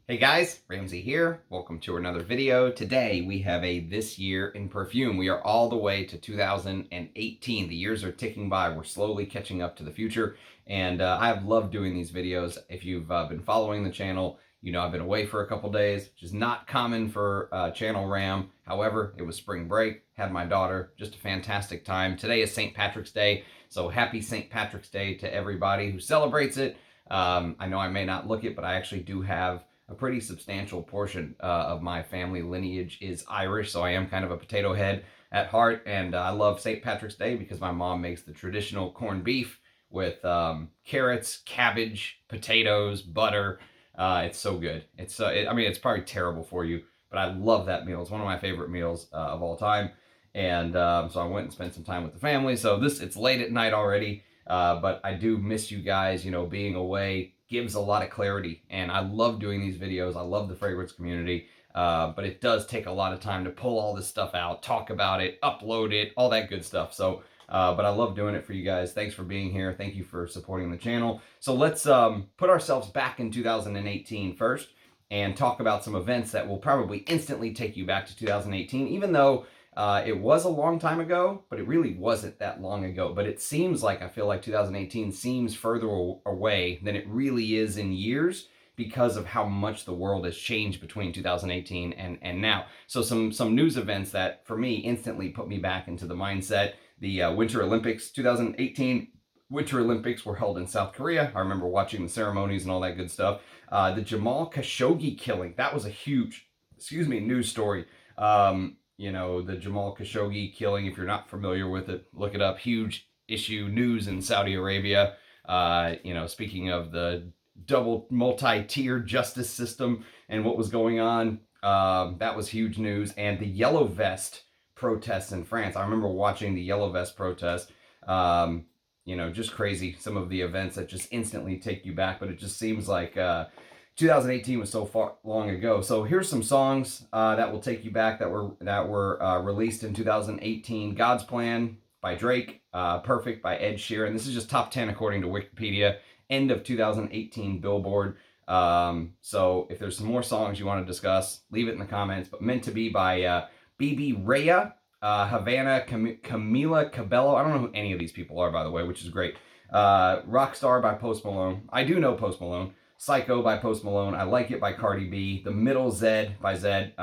Hey guys, Ramsey here. Welcome to another video. Today we have a This Year in Perfume. We are all the way to 2018. The years are ticking by. We're slowly catching up to the future. And I've loved doing these videos. If you've been following the channel, you know I've been away for a couple days, which is not common for Channel Ram. However, it was spring break, had my daughter, just a fantastic time. Today is St. Patrick's Day, so happy St. Patrick's Day to everybody who celebrates it. I know I may not look it, but I actually do have a pretty substantial portion of my family lineage is Irish, so I am kind of a potato head at heart, and I love St. Patrick's Day because my mom makes the traditional corned beef with carrots, cabbage, potatoes, butter. It's so good. I mean, it's probably terrible for you, but I love that meal. It's one of my favorite meals of all time, and so I went and spent some time with the family. So it's late at night already, but I do miss you guys. You know, being away gives a lot of clarity, and I love doing these videos. I love the fragrance community, but it does take a lot of time to pull all this stuff out, talk about it, upload it, all that good stuff. So but I love doing it for you guys. Thanks for being here. Thank you for supporting the channel. So let's put ourselves back in 2018 first and talk about some events that will probably instantly take you back to 2018, even though it was a long time ago, but it really wasn't that long ago. But it seems like, I feel like 2018 seems further away than it really is in years because of how much the world has changed between 2018 and now. So some news events that, for me, instantly put me back into the mindset. The Winter Olympics 2018 Winter Olympics were held in South Korea. I remember watching the ceremonies and all that good stuff. The Jamal Khashoggi killing, that was a huge, news story. You know, the Jamal Khashoggi killing, if you're not familiar with it, look it up. Huge issue, news in Saudi Arabia. You know, speaking of the double multi-tier justice system and what was going on, that was huge news. And the Yellow Vest protests in France. I remember watching the Yellow Vest protest. You know, just crazy. Some of the events that just instantly take you back, but it just seems like 2018 was so far long ago. So here's some songs that will take you back that were released in 2018. God's Plan by Drake, Perfect by Ed Sheeran. This is just top 10 according to Wikipedia. End of 2018 Billboard. So if there's some more songs you want to discuss, leave it in the comments. But Meant to Be by BB Rhea, Havana, Camila Cabello. I don't know who any of these people are, by the way, which is great. Rockstar by Post Malone. I do know Post Malone. Psycho by Post Malone, I Like It by Cardi B, The Middle Zed by Zed,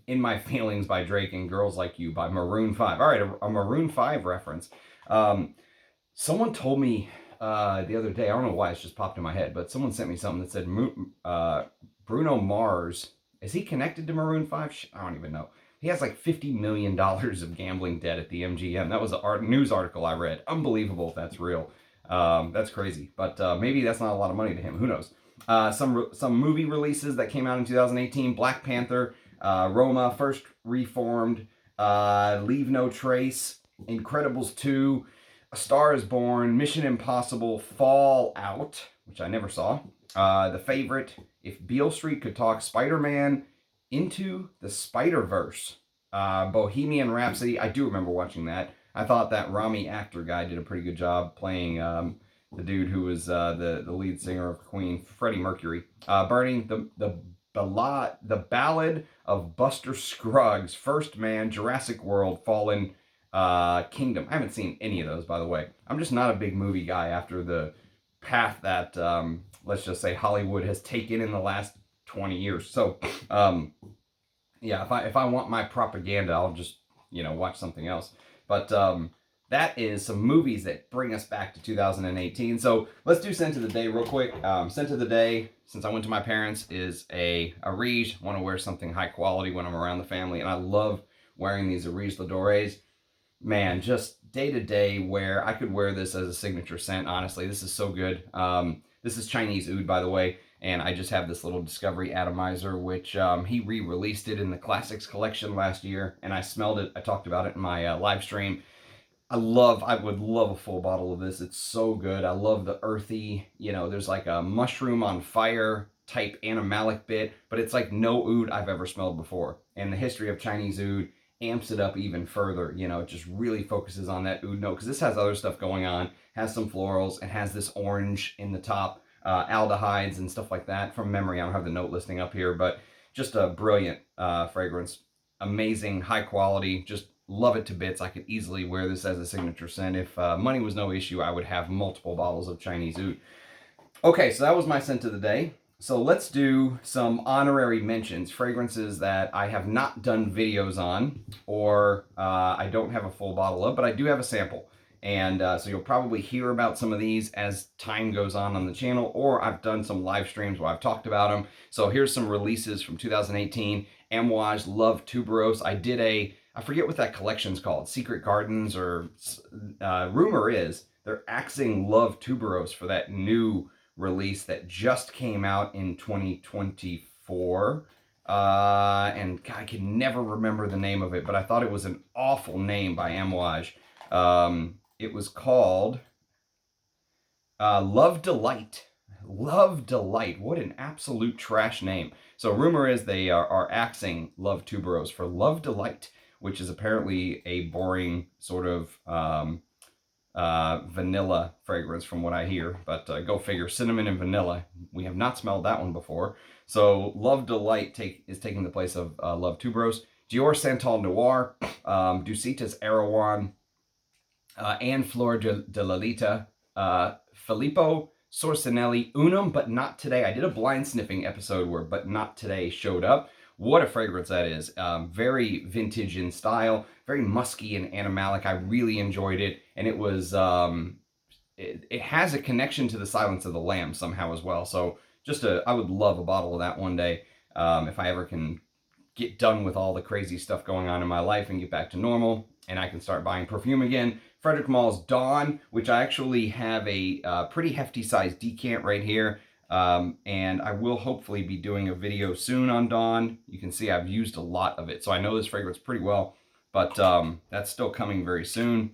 In My Feelings by Drake, and Girls Like You by Maroon 5. All right, a Maroon 5 reference. Someone told me the other day, I don't know why it's just popped in my head, but someone sent me something that said Bruno Mars, is he connected to Maroon 5? I don't even know. He has like $50 million of gambling debt at the MGM. That was a news article I read. Unbelievable if that's real. That's crazy, but maybe that's not a lot of money to him. Who knows? Some movie releases that came out in 2018: Black Panther, Roma, First Reformed, Leave No Trace, Incredibles 2, A Star Is Born, Mission Impossible, Fallout, which I never saw, The Favorite, If Beale Street Could Talk, Spider-Man, Into the Spider-Verse, Bohemian Rhapsody. I do remember watching that. I thought that Rami actor guy did a pretty good job playing the dude who was the lead singer of Queen, Freddie Mercury. Burning, the Ballad of Buster Scruggs, First Man, Jurassic World, Fallen Kingdom. I haven't seen any of those, by the way. I'm just not a big movie guy after the path that, let's just say, Hollywood has taken in the last 20 years. So, yeah, if I want my propaganda, I'll just, you know, watch something else. But that is some movies that bring us back to 2018. So let's do Scent of the Day real quick. Scent of the Day, since I went to my parents, is a Areej. I want to wear something high quality when I'm around the family, and I love wearing these Areej Dores. Man, just day to day wear. I could wear this as a signature scent, honestly. This is so good. This is Chinese Oud, by the way, and I just have this little Discovery Atomizer, which he re-released it in the Classics collection last year, and I smelled it. I talked about it in my live stream. I would love a full bottle of this. It's so good. I love the earthy, you know, there's like a mushroom on fire type animalic bit, but it's like no oud I've ever smelled before. And the history of Chinese oud amps it up even further. You know, it just really focuses on that oud note, because this has other stuff going on, has some florals, and has this orange in the top. aldehydes and stuff like that. From memory, I don't have the note listing up here, but just a brilliant fragrance. Amazing, high quality, just love it to bits. I could easily wear this as a signature scent. If money was no issue, I would have multiple bottles of Chinese Oud. Okay, so that was my scent of the day. So let's do some honorary mentions, fragrances that I have not done videos on, or I don't have a full bottle of, but I do have a sample. And so you'll probably hear about some of these as time goes on the channel, or I've done some live streams where I've talked about them. So here's some releases from 2018. Amouroud Love Tuberose. I did I forget what that collection's called, Secret Gardens, or rumor is they're axing Love Tuberose for that new release that just came out in 2024. And God, I can never remember the name of it, but I thought it was an awful name by Amouroud. It was called Love Delight. Love Delight. What an absolute trash name. So rumor is they are axing Love Tuberose for Love Delight, which is apparently a boring sort of vanilla fragrance from what I hear, but go figure, cinnamon and vanilla. We have not smelled that one before. So Love Delight is taking the place of Love Tuberose. Dior Santal Noir, Ducitas Erewhon, and Flor de Lolita, Filippo Sorcinelli, Unum But Not Today. I did a blind sniffing episode where But Not Today showed up. What a fragrance that is. Very vintage in style, very musky and animalic. I really enjoyed it. And it was, it has a connection to the Silence of the Lambs somehow as well. So I would love a bottle of that one day if I ever can get done with all the crazy stuff going on in my life and get back to normal and I can start buying perfume again. Frederic Mall's Dawn, which I actually have a pretty hefty sized decant right here. And I will hopefully be doing a video soon on Dawn. You can see I've used a lot of it, so I know this fragrance pretty well, but that's still coming very soon.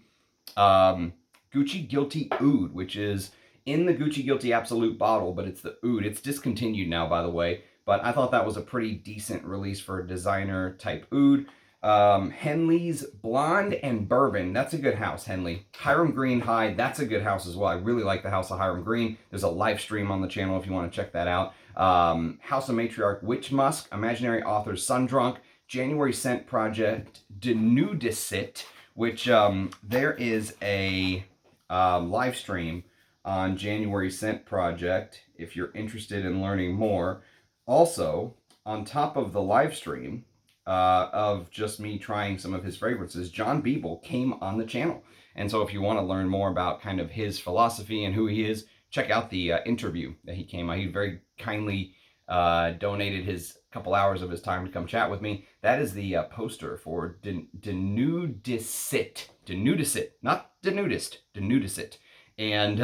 Gucci Guilty Oud, which is in the Gucci Guilty Absolute bottle, but it's the Oud. It's discontinued now, by the way, but I thought that was a pretty decent release for a designer type Oud. Henley's Blonde and Bourbon. That's a good house, Henley. Hiram Green High. That's a good house as well. I really like the house of Hiram Green. There's a live stream on the channel if you want to check that out. House of Matriarch Witch Musk. Imaginary Authors Sundrunk. January Scent Project Denudisit, which there is a live stream on January Scent Project if you're interested in learning more. Also, on top of the live stream, of just me trying some of his fragrances, John Beeble came on the channel. And so if you want to learn more about kind of his philosophy and who he is, check out the interview that he came on. He very kindly donated his couple hours of his time to come chat with me. That is the poster for Denudisit. Denudisit, not Denudist, Denudisit. And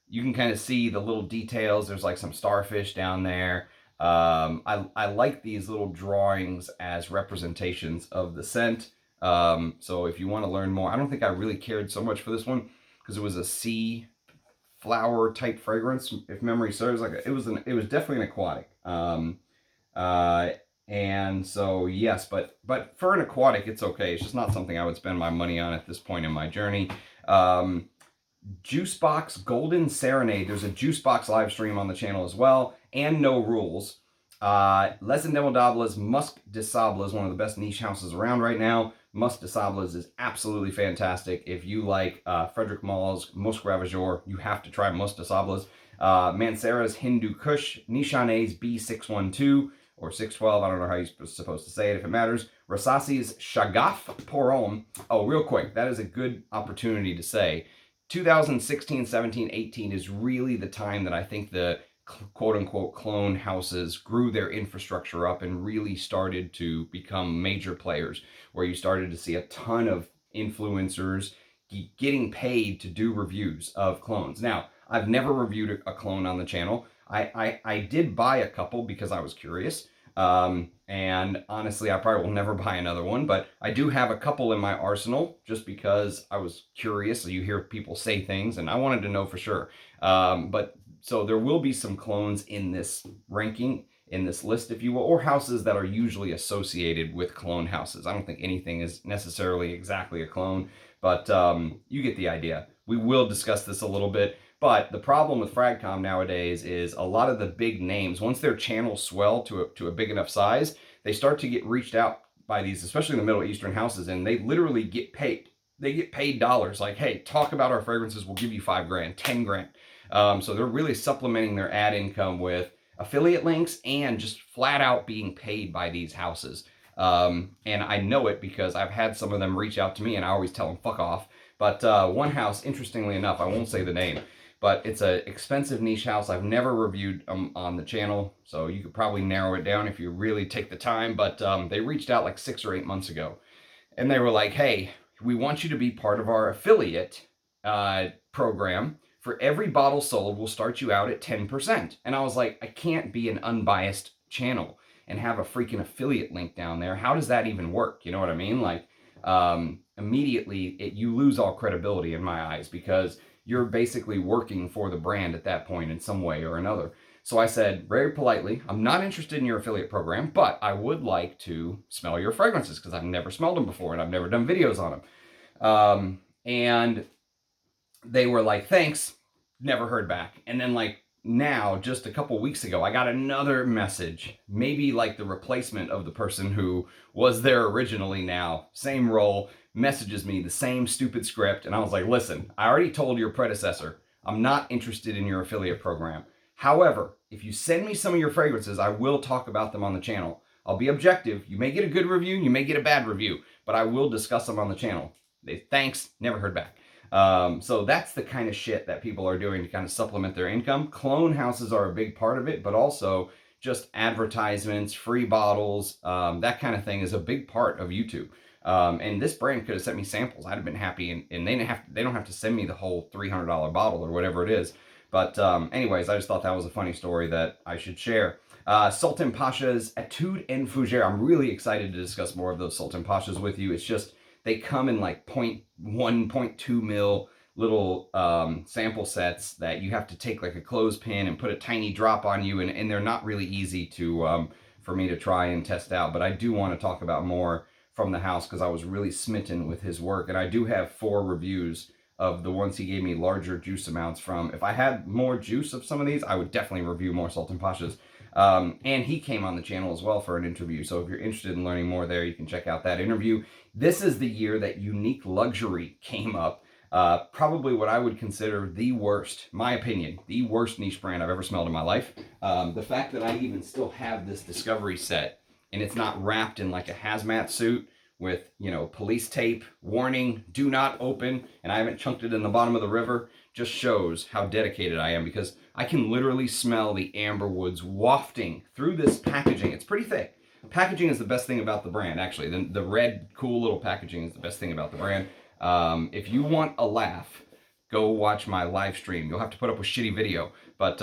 you can kind of see the little details. There's like some starfish down there. I like these little drawings as representations of the scent. So if you want to learn more, I don't think I really cared so much for this one because it was a sea flower type fragrance, if memory serves. Like it was definitely an aquatic. And so yes, but for an aquatic, it's okay. It's just not something I would spend my money on at this point in my journey. Juicebox Golden Serenade. There's a Juicebox live stream on the channel as well, and No Rules. Les Indemodables Musc de Sable is one of the best niche houses around right now. Musc de Sable is absolutely fantastic. If you like Frederic Mall's Musc Ravageur, you have to try Musc de Sable. Mancera's Hindu Kush, Nishane's B612 or 612. I don't know how you're supposed to say it if it matters. Versace's Shagaf Porom. Oh, real quick, that is a good opportunity to say 2016, 17, 18 is really the time that I think the quote-unquote clone houses grew their infrastructure up and really started to become major players, where you started to see a ton of influencers getting paid to do reviews of clones. Now, I've never reviewed a clone on the channel. I did buy a couple because I was curious. And honestly, I probably will never buy another one, but I do have a couple in my arsenal just because I was curious. So you hear people say things and I wanted to know for sure. So there will be some clones in this ranking, in this list, if you will, or houses that are usually associated with clone houses. I don't think anything is necessarily exactly a clone, but you get the idea. We will discuss this a little bit, But the problem with Fragcom nowadays is a lot of the big names, once their channels swell to a big enough size, they start to get reached out by these, especially in the Middle Eastern houses, and they literally get paid. They get paid dollars. Like, hey, talk about our fragrances. We'll give you $5,000, $10,000. So they're really supplementing their ad income with affiliate links and just flat out being paid by these houses. And I know it because I've had some of them reach out to me, and I always tell them, fuck off. But one house, interestingly enough, I won't say the name, but it's an expensive niche house. I've never reviewed on the channel, so you could probably narrow it down if you really take the time. But they reached out like 6 or 8 months ago, and they were like, hey, we want you to be part of our affiliate program. For every bottle sold, we'll start you out at 10%. And I was like, I can't be an unbiased channel and have a freaking affiliate link down there. How does that even work? You know what I mean? Like, immediately you lose all credibility in my eyes, because you're basically working for the brand at that point in some way or another. So I said very politely, I'm not interested in your affiliate program, but I would like to smell your fragrances because I've never smelled them before and I've never done videos on them. And they were like, thanks, never heard back. And then like now, just a couple weeks ago, I got another message, maybe like the replacement of the person who was there originally now, same role, messages me the same stupid script. And I was like, listen, I already told your predecessor, I'm not interested in your affiliate program. However, if you send me some of your fragrances, I will talk about them on the channel. I'll be objective. You may get a good review, you may get a bad review, but I will discuss them on the channel. Thanks, never heard back. So that's the kind of shit that people are doing to kind of supplement their income. Clone houses are a big part of it, but also just advertisements, free bottles, that kind of thing is a big part of YouTube. And this brand could have sent me samples. I'd have been happy, and they don't have to send me the whole $300 bottle or whatever it is. But anyways, I just thought that was a funny story that I should share. Sultan Pasha's Etude and Fougere. I'm really excited to discuss more of those Sultan Pashas with you. It's just, they come in like 0.1, 0.2 mil little sample sets that you have to take like a clothespin and put a tiny drop on you, and they're not really easy to for me to try and test out. But I do want to talk about more from the house because I was really smitten with his work, and I do have 4 reviews of the ones he gave me larger juice amounts from. If I had more juice of some of these, I would definitely review more Sultan Pashas. And he came on the channel as well for an interview. So if you're interested in learning more there, you can check out that interview. This is the year that Unique Luxury came up. Probably what I would consider the worst, my opinion, the worst niche brand I've ever smelled in my life. The fact that I even still have this Discovery set and it's not wrapped in like a hazmat suit with, you know, police tape, warning, do not open, and I haven't chunked it in the bottom of the river, just shows how dedicated I am, because I can literally smell the amber woods wafting through this packaging. It's pretty thick. Packaging is the best thing about the brand, actually. The red, cool little packaging is the best thing about the brand. If you want a laugh, go watch my live stream. You'll have to put up a shitty video, but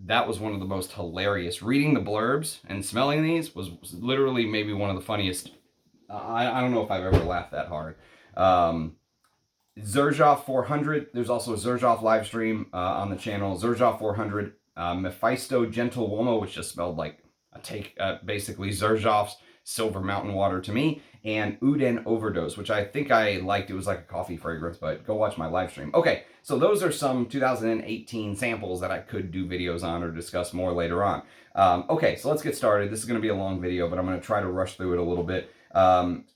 that was one of the most hilarious. Reading the blurbs and smelling these was literally maybe one of the funniest. I don't know if I've ever laughed that hard. Xerjoff 400. There's also a Xerjoff live stream on the channel. Xerjoff 400. Mephisto Gentle Womo, which just smelled like basically Xerjoff's Silver Mountain Water to me. And Oud Overdose, which I think I liked. It was like a coffee fragrance, but go watch my live stream. Okay, so those are some 2018 samples that I could do videos on or discuss more later on. Okay, so let's get started. This is going to be a long video, but I'm going to try to rush through it a little bit.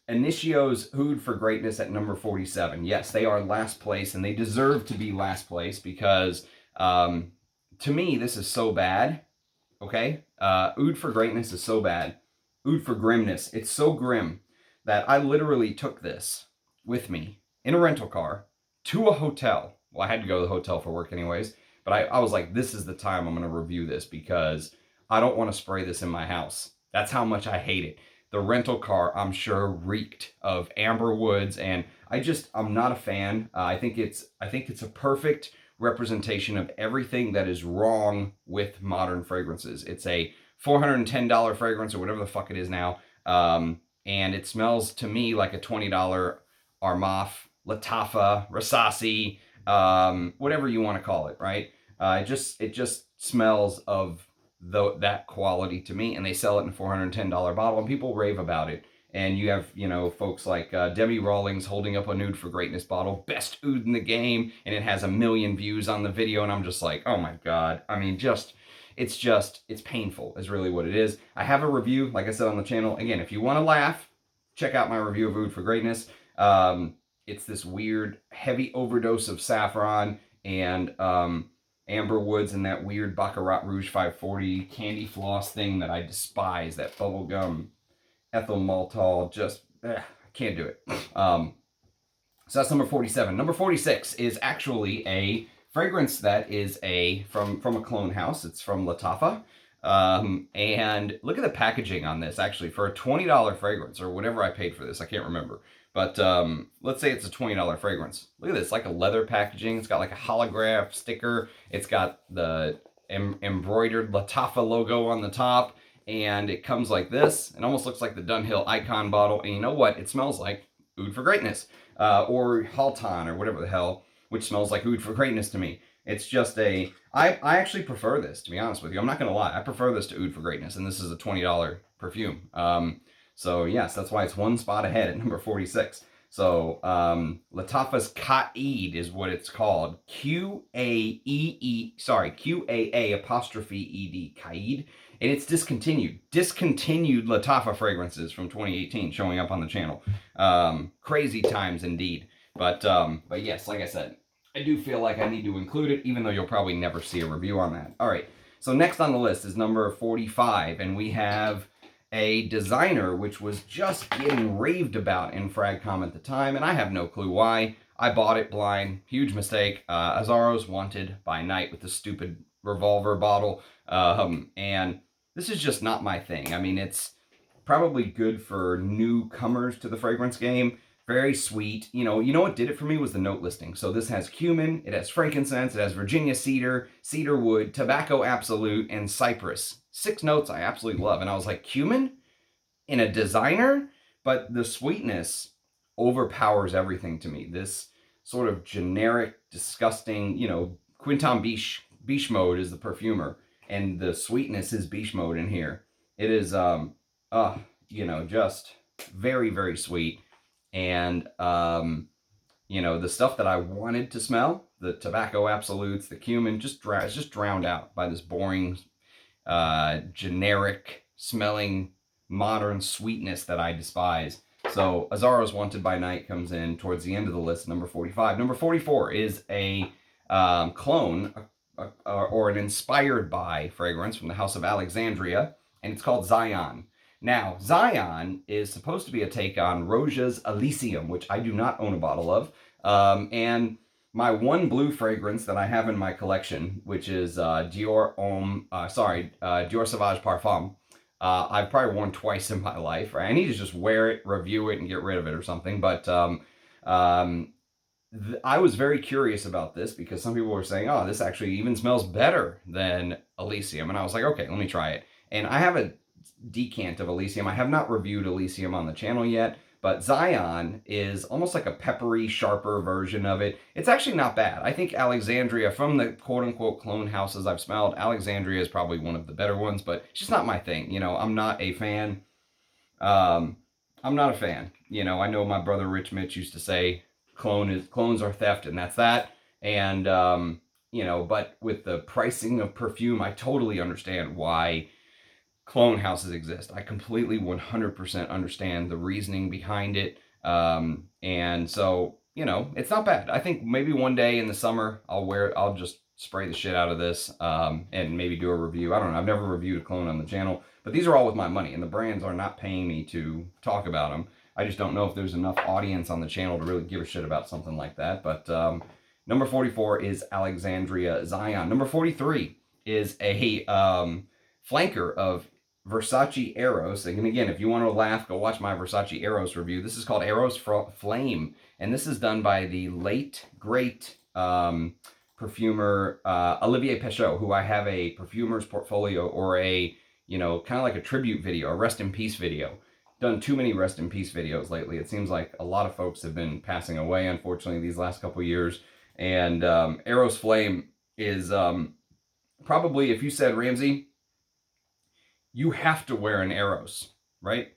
Initio Oud for Greatness at number 47. Yes, they are last place, and they deserve to be last place because, to me, this is so bad. Okay? Oud for Greatness is so bad. Oud for Grimness. It's so grim that I literally took this with me in a rental car to a hotel. Well, I had to go to the hotel for work anyways, but I was like, this is the time I'm going to review this because I don't want to spray this in my house. That's how much I hate it. The rental car, I'm sure, reeked of amber woods, and I'm not a fan. I think it's a perfect representation of everything that is wrong with modern fragrances. It's a $410 fragrance or whatever the fuck it is now, and it smells to me like a $20 Armaf, Lattafa, Versace, whatever you want to call it, right? It just smells of that quality to me, and they sell it in a $410 bottle, and people rave about it. And you have, you know, folks like Debbie Rawlings holding up a Oud for Greatness bottle, best oud in the game, and it has 1 million views on the video, and I'm just like, oh my God. I mean, it's painful is really what it is. I have a review, like I said, on the channel. Again, if you want to laugh, check out my review of Oud for Greatness. It's this weird, heavy overdose of saffron and amber woods and that weird Baccarat Rouge 540 candy floss thing that I despise, that bubblegum ethyl maltol, just, I can't do it. So that's number 47. Number 46 is actually a fragrance that is from a clone house. It's from Lattafa. And look at the packaging on this, actually, for a $20 fragrance, or whatever I paid for this, I can't remember. But let's say it's a $20 fragrance. Look at this, like a leather packaging. It's got like a holograph sticker. It's got the embroidered Lattafa logo on the top. And it comes like this. It almost looks like the Dunhill Icon bottle. And you know what? It smells like Oud for Greatness. Or Halton, or whatever the hell, which smells like Oud for Greatness to me. It's just I actually prefer this, to be honest with you. I'm not going to lie. I prefer this to Oud for Greatness. And this is a $20 perfume. So yes, that's why it's 1 spot ahead at number 46. So Lattafa Qaa'ed is what it's called. Q-A-A-E-D, Qaa'ed. And it's discontinued. Discontinued Lattafa fragrances from 2018 showing up on the channel. Crazy times indeed. But yes, like I said, I do feel like I need to include it, even though you'll probably never see a review on that. All right, so next on the list is number 45, and we have a designer which was just getting raved about in Fragcom at the time, and I have no clue why. I bought it blind, huge mistake. Azzaro's Wanted by Night with the stupid revolver bottle, and this is just not my thing. I mean, it's probably good for newcomers to the fragrance game. Very sweet. You know what did it for me was the note listing. So this has cumin, it has frankincense, it has Virginia cedar, cedar wood, tobacco absolute, and cypress. 6 notes I absolutely love. And I was like, cumin in a designer? But the sweetness overpowers everything to me. This sort of generic, disgusting, Quinton Biche mode is the perfumer. And the sweetness is Biche mode in here. It is, just very, very sweet. And, the stuff that I wanted to smell, the tobacco absolutes, the cumin, it's just drowned out by this boring, generic smelling, modern sweetness that I despise. So Azzaro's Wanted by Night comes in towards the end of the list, number 45. Number 44 is a clone or an inspired by fragrance from the House of Alexandria, and it's called Zion. Now, Zion is supposed to be a take on Roja's Elysium, which I do not own a bottle of. And my one blue fragrance that I have in my collection, which is Dior Sauvage Parfum, I've probably worn twice in my life. Right? I need to just wear it, review it, and get rid of it or something. But I was very curious about this because some people were saying, oh, this actually even smells better than Elysium. And I was like, okay, let me try it. And I have a decant of Elysium. I have not reviewed Elysium on the channel yet, but Zion is almost like a peppery, sharper version of it. It's actually not bad. I think Alexandria, from the quote-unquote clone houses I've smelled, Alexandria is probably one of the better ones, but it's just not my thing. I'm not a fan. I know my brother Rich Mitch used to say clones are theft, and that's that. And, but with the pricing of perfume, I totally understand why clone houses exist. I completely 100% understand the reasoning behind it. And so, it's not bad. I think maybe one day in the summer I'll just spray the shit out of this and maybe do a review. I don't know. I've never reviewed a clone on the channel, but these are all with my money, and the brands are not paying me to talk about them. I just don't know if there's enough audience on the channel to really give a shit about something like that. But number 44 is Alexandria Zion. Number 43 is a flanker of Versace Eros. And again, if you want to laugh, go watch my Versace Eros review. This is called Eros Flame, and this is done by the late, great perfumer Olivier Pechot, who I have a perfumer's portfolio, or a, kind of like a tribute video, a rest in peace video. Done too many rest in peace videos lately. It seems like a lot of folks have been passing away, unfortunately, these last couple years. And Eros Flame is probably, if you said, Ramsey, you have to wear an Eros, right?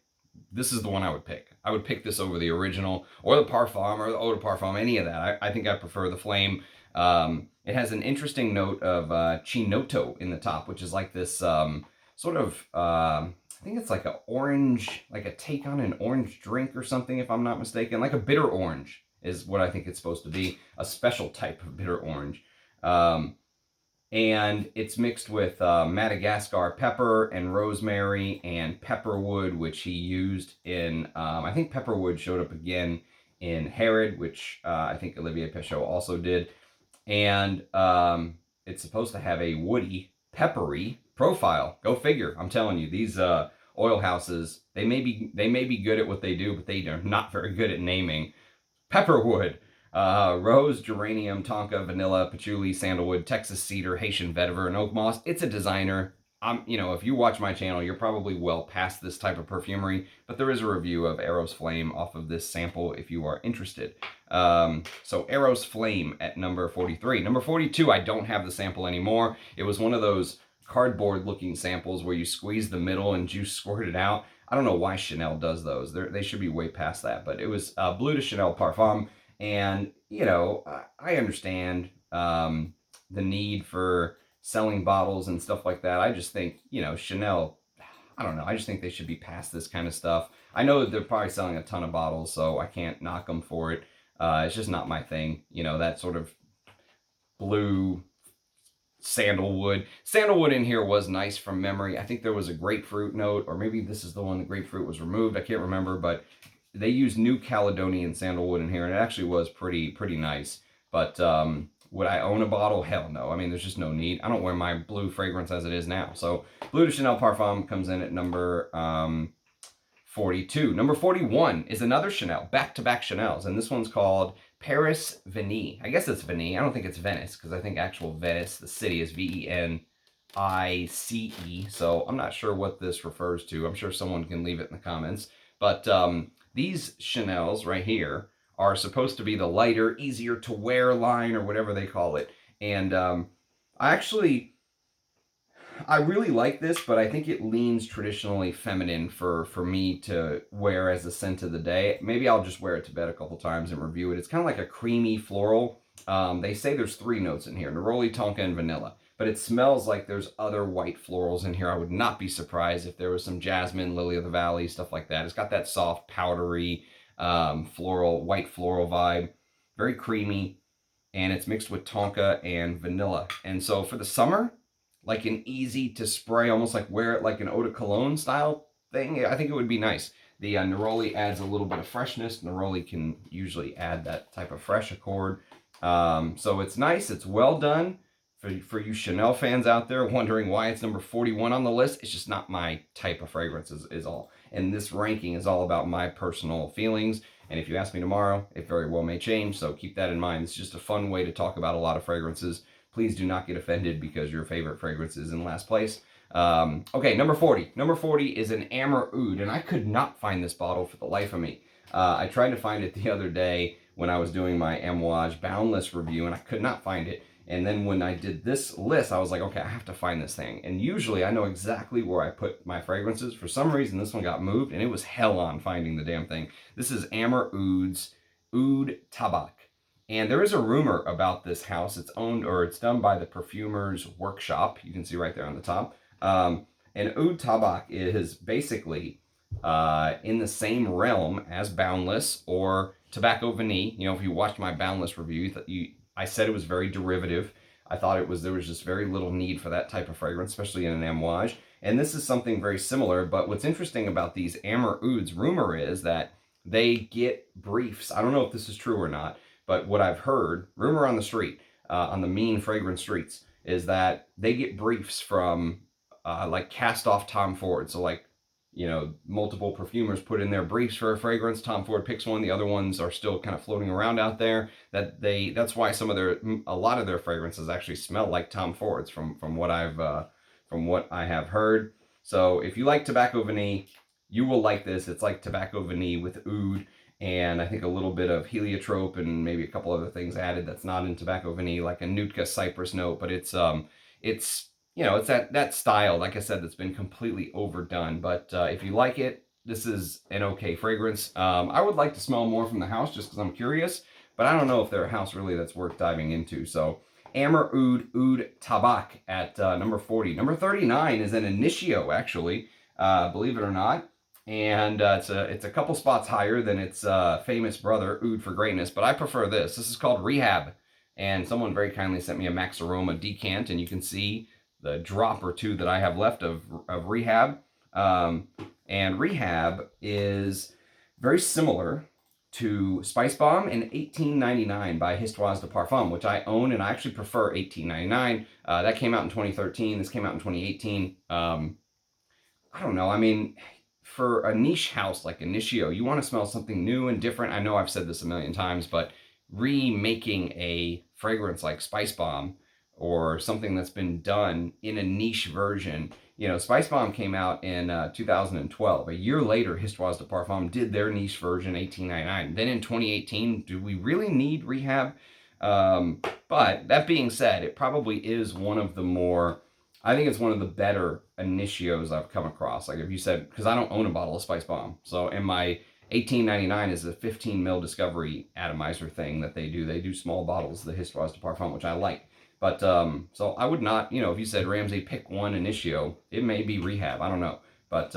this is the one I would pick. I would pick this over the original or the Parfum or the Eau de Parfum, any of that. I think I prefer the Flame. It has an interesting note of Chinoto in the top, which is like this sort of, I think it's like a orange, like a take on an orange drink or something, if I'm not mistaken. Like a bitter orange is what I think it's supposed to be, a special type of bitter orange. And it's mixed with Madagascar pepper and rosemary and pepperwood, which he used in, I think pepperwood showed up again in Herod, which I think Olivier Pechot also did. And it's supposed to have a woody, peppery profile. Go figure. I'm telling you, these oil houses, they may be good at what they do, but they are not very good at naming. Pepperwood. Rose, geranium, tonka, vanilla, patchouli, sandalwood, Texas cedar, Haitian vetiver, and oak moss. It's a designer. If you watch my channel, you're probably well past this type of perfumery, but there is a review of Eros Flame off of this sample if you are interested. So Eros Flame at number 43. Number 42, I don't have the sample anymore. It was one of those cardboard-looking samples where you squeeze the middle and juice squirted out. I don't know why Chanel does those. They should be way past that, but it was Bleu de Chanel Parfum. And, I understand the need for selling bottles and stuff like that. I just think, Chanel, I don't know. I just think they should be past this kind of stuff. I know that they're probably selling a ton of bottles, so I can't knock them for it. It's just not my thing. That sort of blue sandalwood. Sandalwood in here was nice from memory. I think there was a grapefruit note, or maybe this is the one the grapefruit was removed. I can't remember, but they used New Caledonian sandalwood in here, and it actually was pretty nice. But would I own a bottle? Hell no. I mean, there's just no need. I don't wear my blue fragrance as it is now. So Bleu de Chanel Parfum comes in at number 42. Number 41 is another Chanel, back-to-back Chanels, and this one's called Paris Venise. I guess it's Venise. I don't think it's Venice, because I think actual Venice, the city, is Venice. So I'm not sure what this refers to. I'm sure someone can leave it in the comments. But these Chanels right here are supposed to be the lighter, easier to wear line, or whatever they call it. And I really like this, but I think it leans traditionally feminine for me to wear as a scent of the day. Maybe I'll just wear it to bed a couple times and review it. It's kind of like a creamy floral. They say there's 3 notes in here, neroli, tonka, and vanilla. But it smells like there's other white florals in here. I would not be surprised if there was some jasmine, lily of the valley, stuff like that. It's got that soft, powdery, floral, white floral vibe. Very creamy. And it's mixed with tonka and vanilla. And so for the summer, like an easy to spray, almost like wear it like an eau de cologne style thing, I think it would be nice. The neroli adds a little bit of freshness. Neroli can usually add that type of fresh accord. So it's nice. It's well done. For you Chanel fans out there wondering why it's number 41 on the list, it's just not my type of fragrance is all. And this ranking is all about my personal feelings. And if you ask me tomorrow, it very well may change. So keep that in mind. It's just a fun way to talk about a lot of fragrances. Please do not get offended because your favorite fragrance is in last place. Okay, number 40. Number 40 is an Amouroud Oud, and I could not find this bottle for the life of me. I tried to find it the other day when I was doing my Amouage Boundless review, and I could not find it. And then when I did this list, I was like, okay, I have to find this thing. And usually I know exactly where I put my fragrances. For some reason, this one got moved, and it was hell on finding the damn thing. This is Amouroud Oud Tabac. And there is a rumor about this house. It's owned, or it's done by the Perfumer's Workshop. You can see right there on the top. And Oud Tabac is basically in the same realm as Boundless or Tobacco Vanille. If you watched my Boundless review, I said it was very derivative. I thought there was just very little need for that type of fragrance, especially in an Amouage. And this is something very similar. But what's interesting about these Amouroud Ouds, rumor is that they get briefs. I don't know if this is true or not, but what I've heard, rumor on the street, on the mean fragrance streets, is that they get briefs from like cast-off Tom Ford. So like, multiple perfumers put in their briefs for a fragrance. Tom Ford picks one. The other ones are still kind of floating around out there. That's why a lot of their fragrances actually smell like Tom Ford's from what I have heard. So if you like Tobacco Vanille, you will like this. It's like Tobacco Vanille with Oud, and I think a little bit of heliotrope and maybe a couple other things added that's not in Tobacco Vanille, like a Nootka cypress note, but it's it's that style, like I said, that's been completely overdone. But if you like it, this is an okay fragrance. I would like to smell more from the house just because I'm curious, but I don't know if they're a house really that's worth diving into. So Amouroud Oud Tabac at number 40. Number 39 is an Initio, actually, believe it or not. And it's a couple spots higher than its famous brother, Oud for Greatness, but I prefer this. This is called Rehab, and someone very kindly sent me a Max Aroma decant, and you can see the drop or two that I have left of Rehab. And Rehab is very similar to Spice Bomb in 1899 by Histoire de Parfum, which I own, and I actually prefer 1899. That came out in 2013. This came out in 2018. I don't know. I mean, for a niche house like Initio, you want to smell something new and different. I know I've said this a million times, but remaking a fragrance like Spice Bomb or something that's been done in a niche version. You know, Spice Bomb came out in 2012. A year later, Histoire de Parfum did their niche version, 1899. Then in 2018, do we really need Rehab? But that being said, it probably is one of the more, I think it's one of the better Initios I've come across. Like if you said, because I don't own a bottle of Spice Bomb. So in my 1899 is a 15 ml Discovery atomizer thing that they do. They do small bottles, the Histoire de Parfum, which I like. But, so I would not, you know, if you said, Ramsey, pick one Initio, it may be Rehab. I don't know. But,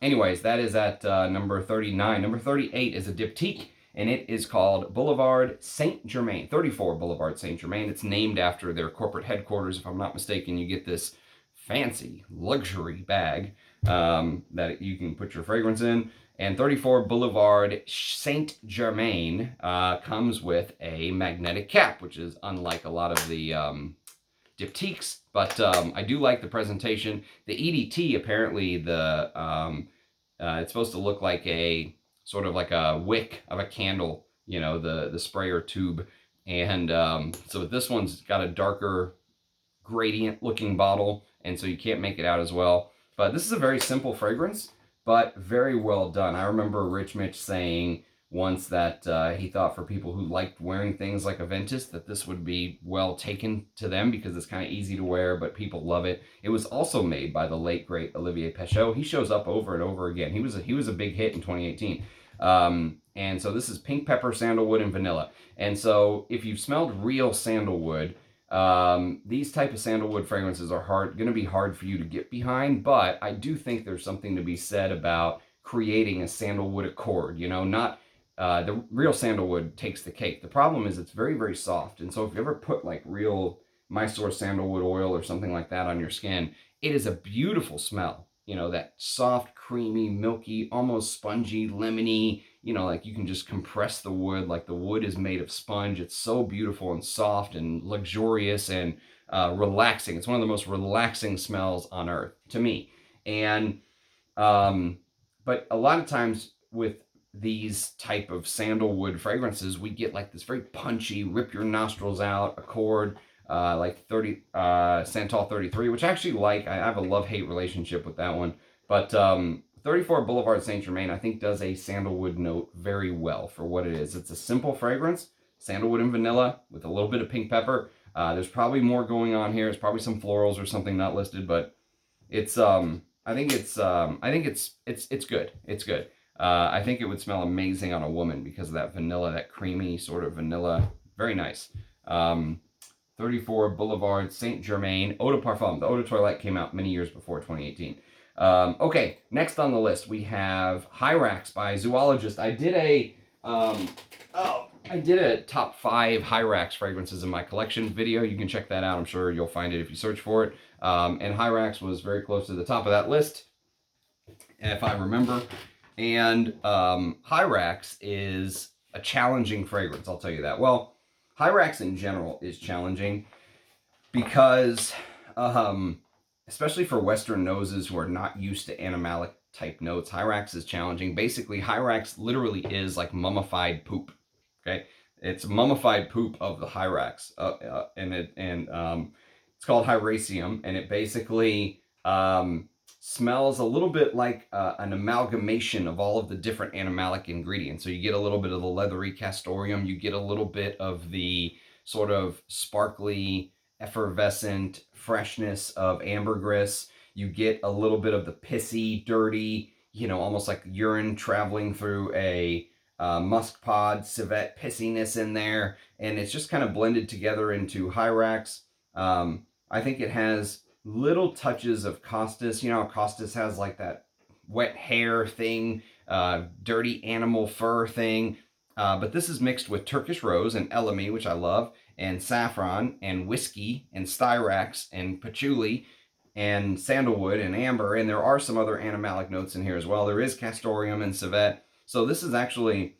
anyways, that is at number 39. Number 38 is a Diptyque, and it is called Boulevard Saint Germain. 34 Boulevard Saint Germain. It's named after their corporate headquarters. If I'm not mistaken, you get this fancy luxury bag that you can put your fragrance in. And 34 Boulevard Saint Germain comes with a magnetic cap, which is unlike a lot of the Diptyques. But I do like the presentation. The EDT, apparently, it's supposed to look like a sort of like a wick of a candle, you know, the sprayer tube. And so this one's got a darker gradient looking bottle, and so you can't make it out as well. But this is a very simple fragrance, but very well done. I remember Rich Mitch saying once that he thought for people who liked wearing things like Aventus that this would be well taken to them because it's kind of easy to wear, but people love it. It was also made by the late great Olivier Pechot. He shows up over and over again. He was a big hit in 2018. And so this is pink pepper, sandalwood, and vanilla. And so if you've smelled real sandalwood, these type of sandalwood fragrances are going to be hard for you to get behind, but I do think there's something to be said about creating a sandalwood accord, you know, not, the real sandalwood takes the cake. The problem is it's very, very soft. And so if you ever put like real Mysore sandalwood oil or something like that on your skin, it is a beautiful smell. You know, that soft, creamy, milky, almost spongy, lemony, you know, like you can just compress the wood, like the wood is made of sponge. It's so beautiful and soft and luxurious and relaxing. It's one of the most relaxing smells on earth to me. And, but a lot of times with these type of sandalwood fragrances, we get like this very punchy, rip your nostrils out accord, like Santal 33, which I actually like. I have a love-hate relationship with that one. But 34 Boulevard Saint Germain, I think, does a sandalwood note very well for what it is. It's a simple fragrance, sandalwood and vanilla with a little bit of pink pepper. There's probably more going on here. There's probably some florals or something not listed, but it's I think it's good. It's good. I think it would smell amazing on a woman because of that vanilla, that creamy sort of vanilla. Very nice. 34 Boulevard Saint Germain Eau de Parfum. The Eau de Toilette came out many years before 2018. Okay, next on the list we have Hyrax by Zoologist. I did a top 5 Hyrax fragrances in my collection video. You can check that out. I'm sure you'll find it if you search for it. And Hyrax was very close to the top of that list, if I remember. And Hyrax is a challenging fragrance, I'll tell you that. Well, Hyrax in general is challenging because, especially for Western noses who are not used to animalic type notes, Hyrax is challenging. Basically, Hyrax literally is like mummified poop. Okay, it's mummified poop of the Hyrax, and it's called Hyraceum, and it basically smells a little bit like an amalgamation of all of the different animalic ingredients. So you get a little bit of the leathery castoreum, you get a little bit of the sort of sparkly, effervescent freshness of ambergris, you get a little bit of the pissy, dirty, you know, almost like urine traveling through a musk pod, civet pissiness in there, and it's just kind of blended together into Hyrax. I think it has little touches of Costas. You know, Costas has like that wet hair thing, dirty animal fur thing. But this is mixed with Turkish rose and elemi, which I love, and saffron and whiskey and styrax and patchouli and sandalwood and amber. And there are some other animalic notes in here as well. There is castoreum and civet. So this is actually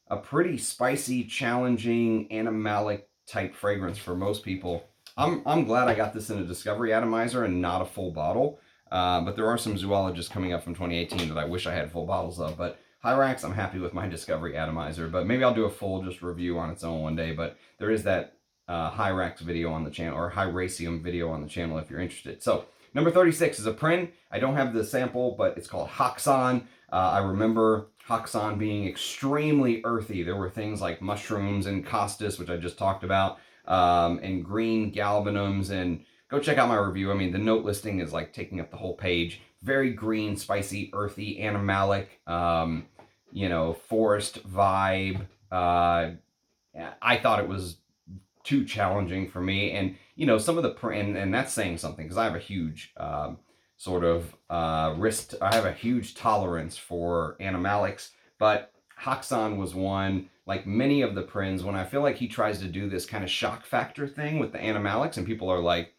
a pretty spicy, challenging, animalic type fragrance for most people. I'm glad I got this in a Discovery Atomizer and not a full bottle. But there are some zoologists coming up from 2018 that I wish I had full bottles of. But Hyrax, I'm happy with my Discovery Atomizer. But maybe I'll do a full just review on its own one day. But there is that Hyrax video on the channel, or Hyracium video on the channel if you're interested. So number 36 is a Prin. I don't have the sample, but it's called Haxan. I remember Haxan being extremely earthy. There were things like mushrooms and costus, which I just talked about, and green galbanums, and go check out my review. I mean, the note listing is like taking up the whole page. Very green, spicy, earthy, animalic, you know, forest vibe. I thought it was too challenging for me, and you know, some of the and that's saying something, because I have a huge sort of wrist. I have a huge tolerance for animalics, but Haxan was one, like many of the Prins, when I feel like he tries to do this kind of shock factor thing with the animalics, and people are like,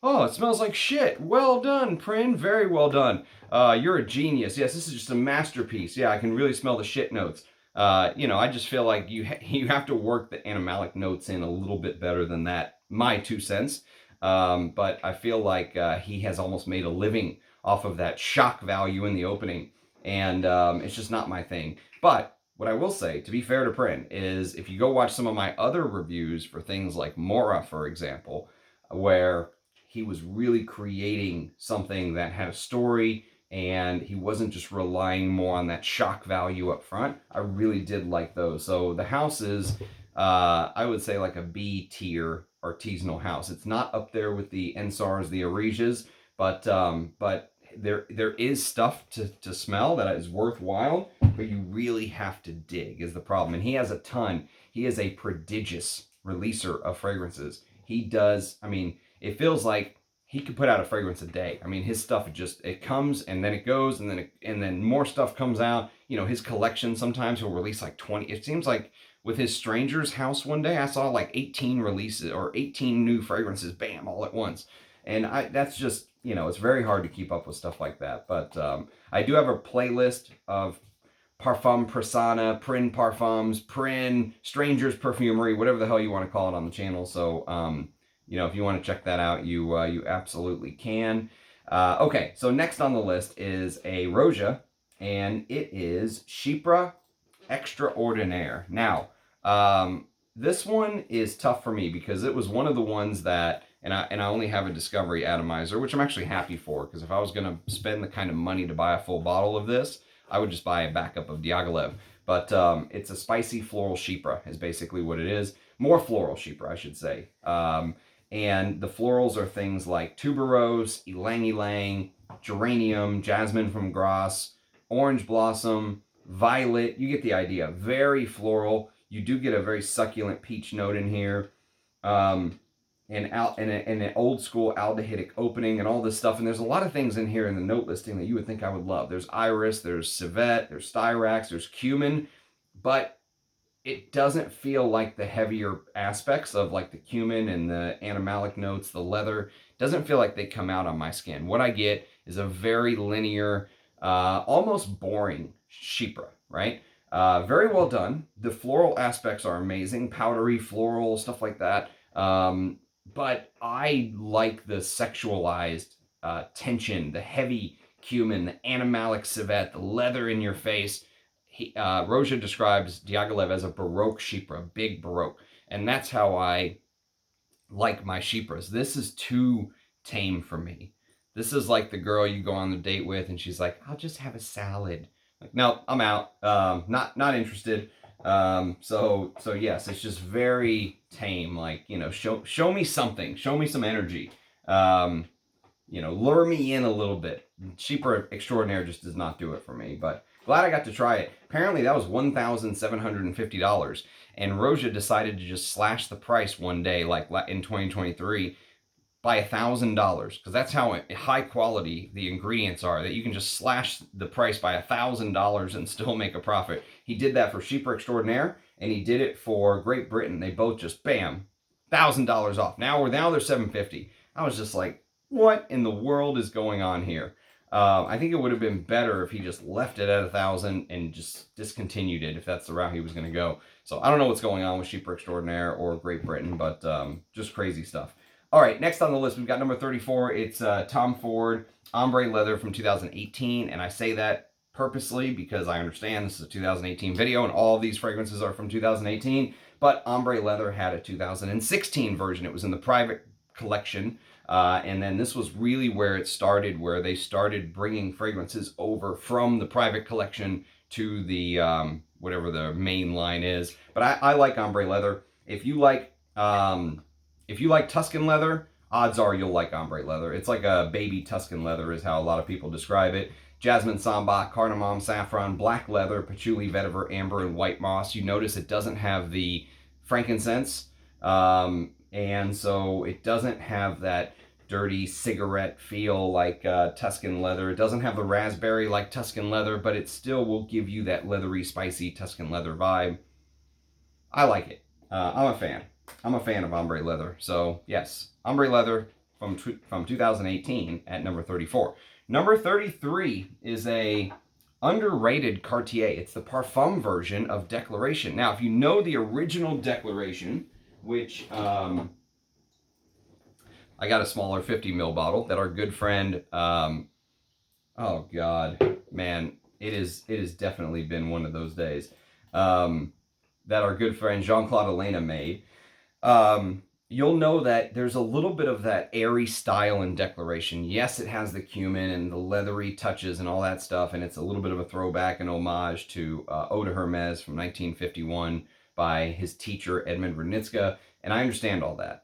oh, it smells like shit. Well done, Prin. Very well done. You're a genius. Yes, this is just a masterpiece. Yeah, I can really smell the shit notes. You know, I just feel like you have to work the animalic notes in a little bit better than that. My 2 cents. But I feel like he has almost made a living off of that shock value in the opening. And it's just not my thing. But what I will say, to be fair to Prin, is if you go watch some of my other reviews for things like Mora, for example, where he was really creating something that had a story and he wasn't just relying more on that shock value up front, I really did like those. So the house is, I would say, like a B tier artisanal house. It's not up there with the Ensars, the Areejes, but there is stuff to smell that is worthwhile, but you really have to dig is the problem. And he has a ton. He is a prodigious releaser of fragrances. He does, I mean, it feels like he could put out a fragrance a day. I mean, his stuff just, it comes and then it goes, and then more stuff comes out. You know, his collection, sometimes he'll release like 20. It seems like with his Strangers house one day, I saw like 18 releases or 18 new fragrances, bam, all at once. And that's just, you know, it's very hard to keep up with stuff like that. But I do have a playlist of Parfum Prissana, Prin Parfums, Prin, Strangers Perfumery, whatever the hell you want to call it on the channel. So, you know, if you want to check that out, you absolutely can. Okay, so next on the list is a Roja, and it is Chypre Extraordinaire. Now, this one is tough for me because it was one of the ones that, and I only have a Discovery Atomizer, which I'm actually happy for, because if I was going to spend the kind of money to buy a full bottle of this, I would just buy a backup of Diaghilev. But it's a spicy floral Chypre is basically what it is. More floral Chypre, I should say. And the florals are things like tuberose, ylang ylang, geranium, jasmine from Grasse, orange blossom, violet. You get the idea. Very floral. You do get a very succulent peach note in here. And an old school aldehydic opening and all this stuff. And there's a lot of things in here in the note listing that you would think I would love. There's iris, there's civet, there's styrax, there's cumin. But it doesn't feel like the heavier aspects of like the cumin and the animalic notes, the leather, doesn't feel like they come out on my skin. What I get is a very linear, almost boring Chypre, right? Very well done. The floral aspects are amazing, powdery, floral, stuff like that. But I like the sexualized tension, the heavy cumin, the animalic civet, the leather in your face. Roja describes Diaghilev as a Baroque Chypre, big Baroque. And that's how I like my Chypres. This is too tame for me. This is like the girl you go on the date with and she's like, I'll just have a salad. Like, no, I'm out. Not interested. So yes, it's just very tame. Like, you know, show me something. Show me some energy. lure me in a little bit. Chypre Extraordinaire just does not do it for me, but glad I got to try it. Apparently that was $1,750, and Roja decided to just slash the price one day, like in 2023, by $1,000, because that's how high quality the ingredients are, that you can just slash the price by $1,000 and still make a profit. He did that for Chypre Extraordinaire, and he did it for Great Britain. They both just, bam, $1,000 off. Now they're $750. I was just like, what in the world is going on here? I think it would have been better if he just left it at 1,000 and just discontinued it, if that's the route he was going to go. So I don't know what's going on with Chypre Extraordinaire or Great Britain, but just crazy stuff. All right, next on the list, we've got number 34. It's Tom Ford Ombre Leather from 2018, and I say that purposely because I understand this is a 2018 video, and all of these fragrances are from 2018, but Ombre Leather had a 2016 version. It was in the private collection, and then this was really where it started, where they started bringing fragrances over from the private collection to the, whatever the main line is. But I like Ombre Leather. If you like Tuscan leather, odds are you'll like Ombre Leather. It's like a baby Tuscan leather is how a lot of people describe it. Jasmine Sambac, cardamom, saffron, black leather, patchouli, vetiver, amber, and white moss. You notice it doesn't have the frankincense, and so it doesn't have that dirty cigarette feel like Tuscan leather. It doesn't have the raspberry like Tuscan leather, but it still will give you that leathery, spicy Tuscan leather vibe. I like it. I'm a fan. I'm a fan of Ombre Leather. So yes, Ombre Leather from 2018 at number 34. Number 33 is a underrated Cartier. It's the Parfum version of Declaration. Now, if you know the original Declaration, which I got a smaller 50 ml bottle that our good friend, oh God, man, it has definitely been one of those days, that our good friend Jean-Claude Elena made. You'll know that there's a little bit of that airy style in Declaration. Yes, it has the cumin and the leathery touches and all that stuff, and it's a little bit of a throwback and homage to Eau de Hermes from 1951 by his teacher Edmond Renitska, and I understand all that.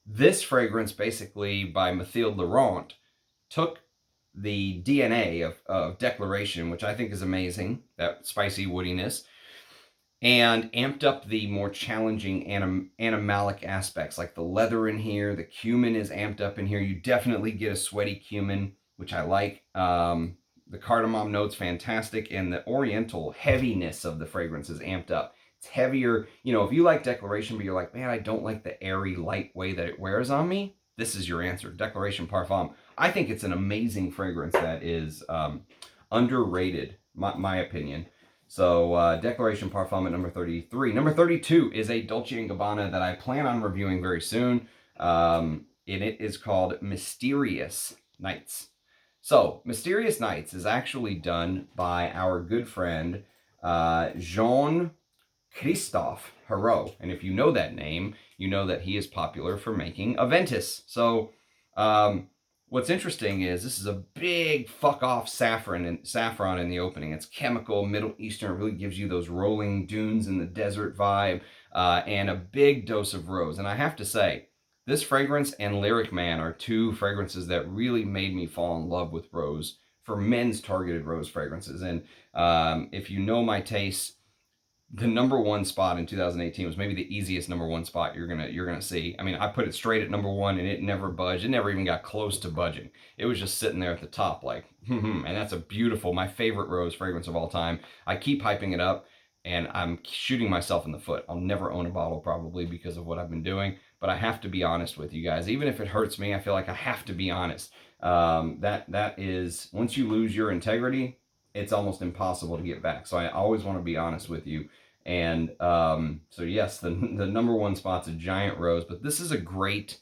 This fragrance, basically by Mathilde Laurent, took the DNA of Declaration, which I think is amazing, that spicy woodiness, and amped up the more challenging animalic aspects, like the leather in here. The cumin is amped up in here. You definitely get a sweaty cumin, which I like. The cardamom note's fantastic, and the oriental heaviness of the fragrance is amped up. It's heavier. You know, if you like Declaration, but you're like, man, I don't like the airy, light way that it wears on me, this is your answer. Declaration Parfum. I think it's an amazing fragrance that is underrated, my opinion. So Declaration Parfum at number 33. Number 32 is a Dolce & Gabbana that I plan on reviewing very soon. And it is called Mysterious Nights. So Mysterious Nights is actually done by our good friend Jean-Christophe Hérault. And if you know that name, you know that he is popular for making Aventus. So what's interesting is this is a big fuck-off saffron in the opening. It's chemical, Middle Eastern. It really gives you those rolling dunes in the desert vibe, and a big dose of rose. And I have to say, this fragrance and Lyric Man are two fragrances that really made me fall in love with rose for men's targeted rose fragrances. And if you know my taste, the number one spot in 2018 was maybe the easiest number one spot you're gonna see. I mean, I put it straight at number one, and it never budged. It never even got close to budging. It was just sitting there at the top, like, and that's a beautiful, my favorite rose fragrance of all time. I keep hyping it up, and I'm shooting myself in the foot. I'll never own a bottle probably because of what I've been doing, but I have to be honest with you guys. Even if it hurts me, I feel like I have to be honest. That is, once you lose your integrity, it's almost impossible to get back. So I always want to be honest with you. And so yes, the number one spot's a giant rose, but this is a great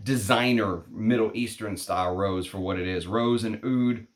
designer Middle Eastern style rose for what it is. Rose and oud.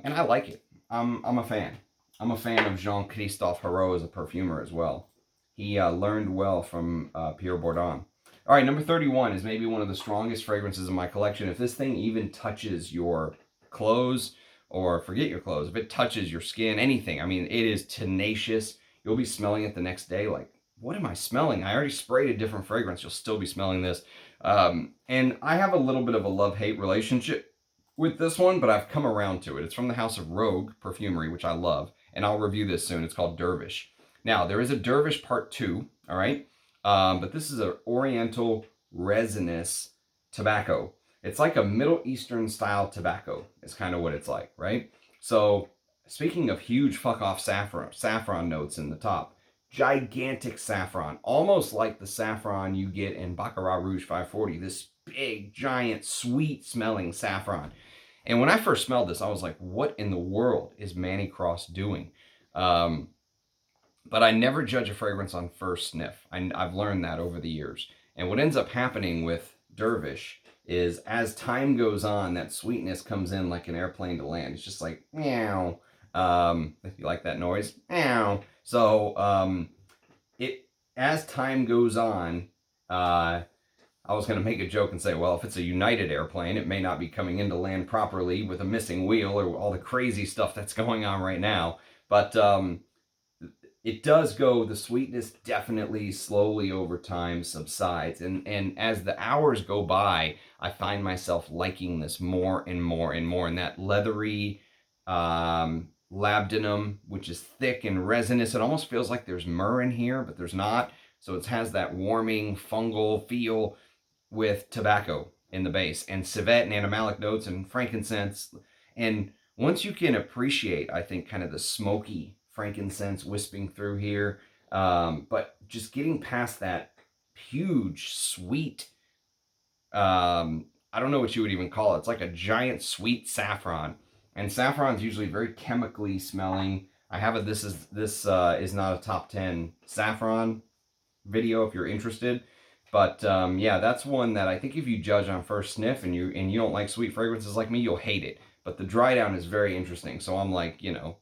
And I like it. I'm a fan. I'm a fan of Jean-Christophe Hérault as a perfumer as well. He learned well from Pierre Bourdon. All right, number 31 is maybe one of the strongest fragrances in my collection. If this thing even touches your clothes, or forget your clothes, if it touches your skin, anything, I mean, it is tenacious. You'll be smelling it the next day like, what am I smelling? I already sprayed a different fragrance. You'll still be smelling this. And I have a little bit of a love-hate relationship with this one, but I've come around to it. It's from the house of Rogue Perfumery, which I love, and I'll review this soon. It's called Dervish. Now, there is a Dervish Part 2, all right? But this is an Oriental resinous tobacco. It's like a Middle Eastern style tobacco is kind of what it's like, right? So speaking of huge fuck off saffron notes in the top, gigantic saffron, almost like the saffron you get in Baccarat Rouge 540, this big, giant, sweet smelling saffron. And when I first smelled this, I was like, what in the world is Manny Cross doing? But I never judge a fragrance on first sniff. I've learned that over the years. And what ends up happening with Dervish is as time goes on, that sweetness comes in like an airplane to land. It's just like, meow. If you like that noise, meow. So as time goes on, I was going to make a joke and say, well, if it's a United airplane, it may not be coming in to land properly with a missing wheel or all the crazy stuff that's going on right now. But it does go, the sweetness definitely slowly over time subsides. And as the hours go by, I find myself liking this more and more and more. And that leathery labdanum, which is thick and resinous, it almost feels like there's myrrh in here, but there's not. So it has that warming fungal feel with tobacco in the base, and civet and animalic notes and frankincense. And once you can appreciate, I think, kind of the smoky frankincense wisping through here, but just getting past that huge sweet, I don't know what you would even call it. It's like a giant sweet saffron, and saffron's usually very chemically smelling. I have a this is not a top 10 saffron video if you're interested, but yeah, that's one that I think if you judge on first sniff and you don't like sweet fragrances like me, you'll hate it. But the dry down is very interesting, so I'm like, you know,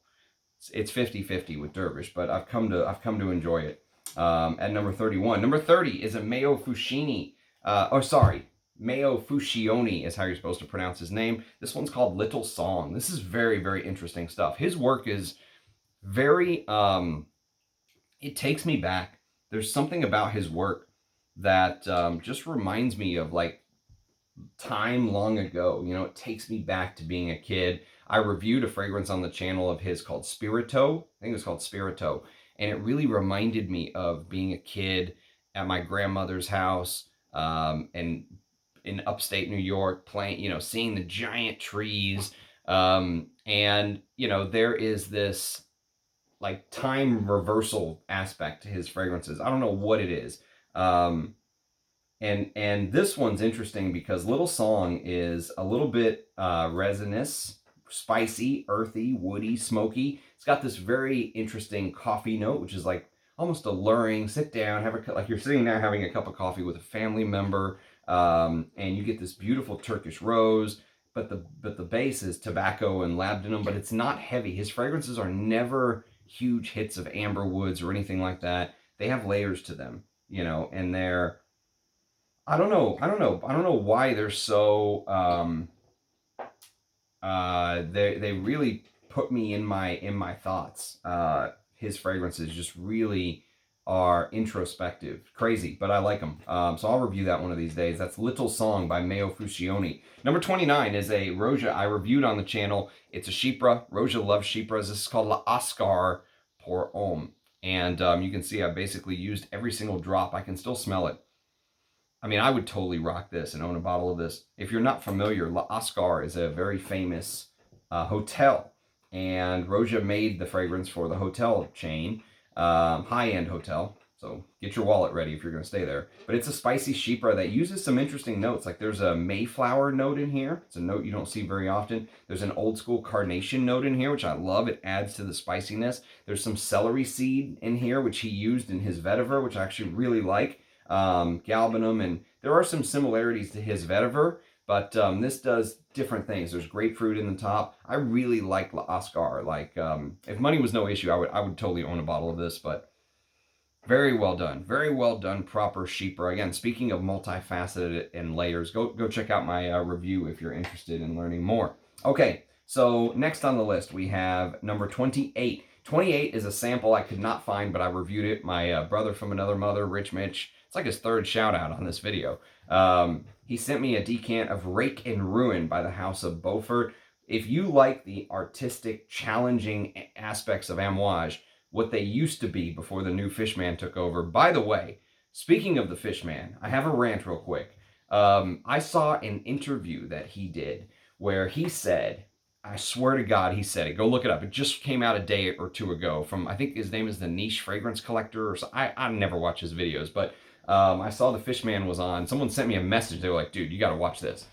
it's 50-50 with Dervish, but I've come to enjoy it. At number 31. Number 30 is a Mayo Fushini. Mayo Fuscioni is how you're supposed to pronounce his name. This one's called Little Song. This is very, very interesting stuff. His work is very, it takes me back. There's something about his work that just reminds me of like time long ago. You know, it takes me back to being a kid. I reviewed a fragrance on the channel of his called Spirito. I think it was called Spirito. And it really reminded me of being a kid at my grandmother's house and in upstate New York, playing, you know, seeing the giant trees. And, you know, there is this like time reversal aspect to his fragrances. I don't know what it is. And this one's interesting because Little Song is a little bit resinous, spicy, earthy, woody, smoky. It's got this very interesting coffee note, which is like almost alluring. Sit down, have like you're sitting there having a cup of coffee with a family member, and you get this beautiful Turkish rose. But the base is tobacco and labdanum, but it's not heavy. His fragrances are never huge hits of amber woods or anything like that. They have layers to them, you know, and they're, I don't know why they're so they really put me in my thoughts. His fragrances just really are introspective, crazy, but I like them. So I'll review that one of these days. That's Little Song by Mayo Fuscioni. Number 29 is a Roja I reviewed on the channel. It's a Chypre. Roja loves Chypres. This is called La Oscar pour Homme. And you can see I basically used every single drop. I can still smell it. I mean, I would totally rock this and own a bottle of this. If you're not familiar, La Oscar is a very famous hotel. And Roja made the fragrance for the hotel chain, high-end hotel. So get your wallet ready if you're going to stay there. But it's a spicy Chypre that uses some interesting notes. Like there's a Mayflower note in here. It's a note you don't see very often. There's an old school carnation note in here, which I love. It adds to the spiciness. There's some celery seed in here, which he used in his vetiver, which I actually really like. Galbanum, and there are some similarities to his vetiver, but this does different things. There's grapefruit in the top. I really like La Oscar. Like if money was no issue, I would totally own a bottle of this. But very well done, proper Chypre. Again, speaking of multifaceted and layers, go check out my review if you're interested in learning more. Okay, so next on the list we have number 28. 28 is a sample I could not find, but I reviewed it. My brother from another mother, Rich Mitch. it's like his third shout out on this video. He sent me a decant of Rake and Ruin by the House of Beaufort. If you like the artistic, challenging aspects of Amouage, what they used to be before the new Fishman took over. By the way, speaking of the Fishman, I have a rant real quick. I saw an interview that he did where he said, I swear to God, he said it. Go look it up. It just came out a day or two ago from, I think his name is the Niche Fragrance Collector, or so. I never watch his videos, but I saw the Fishman was on. Someone sent me a message. They were like, dude, you got to watch this.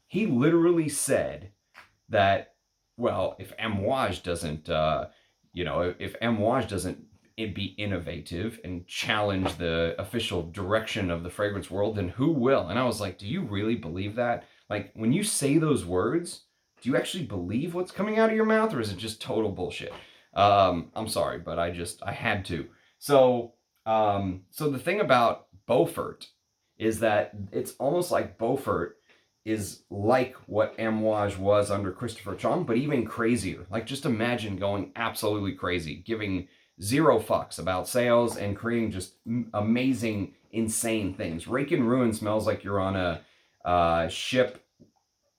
He literally said that, well, if Amouage doesn't, if Amouage doesn't be innovative and challenge the official direction of the fragrance world, then who will? And I was like, do you really believe that? Like, when you say those words, do you actually believe what's coming out of your mouth, or is it just total bullshit? I'm sorry, but I had to. So the thing about Beaufort is that it's almost like Beaufort is like what Amouage was under Christopher Chong, but even crazier. Like, just imagine going absolutely crazy, giving zero fucks about sales and creating just amazing, insane things. Rake and Ruin smells like you're on a ship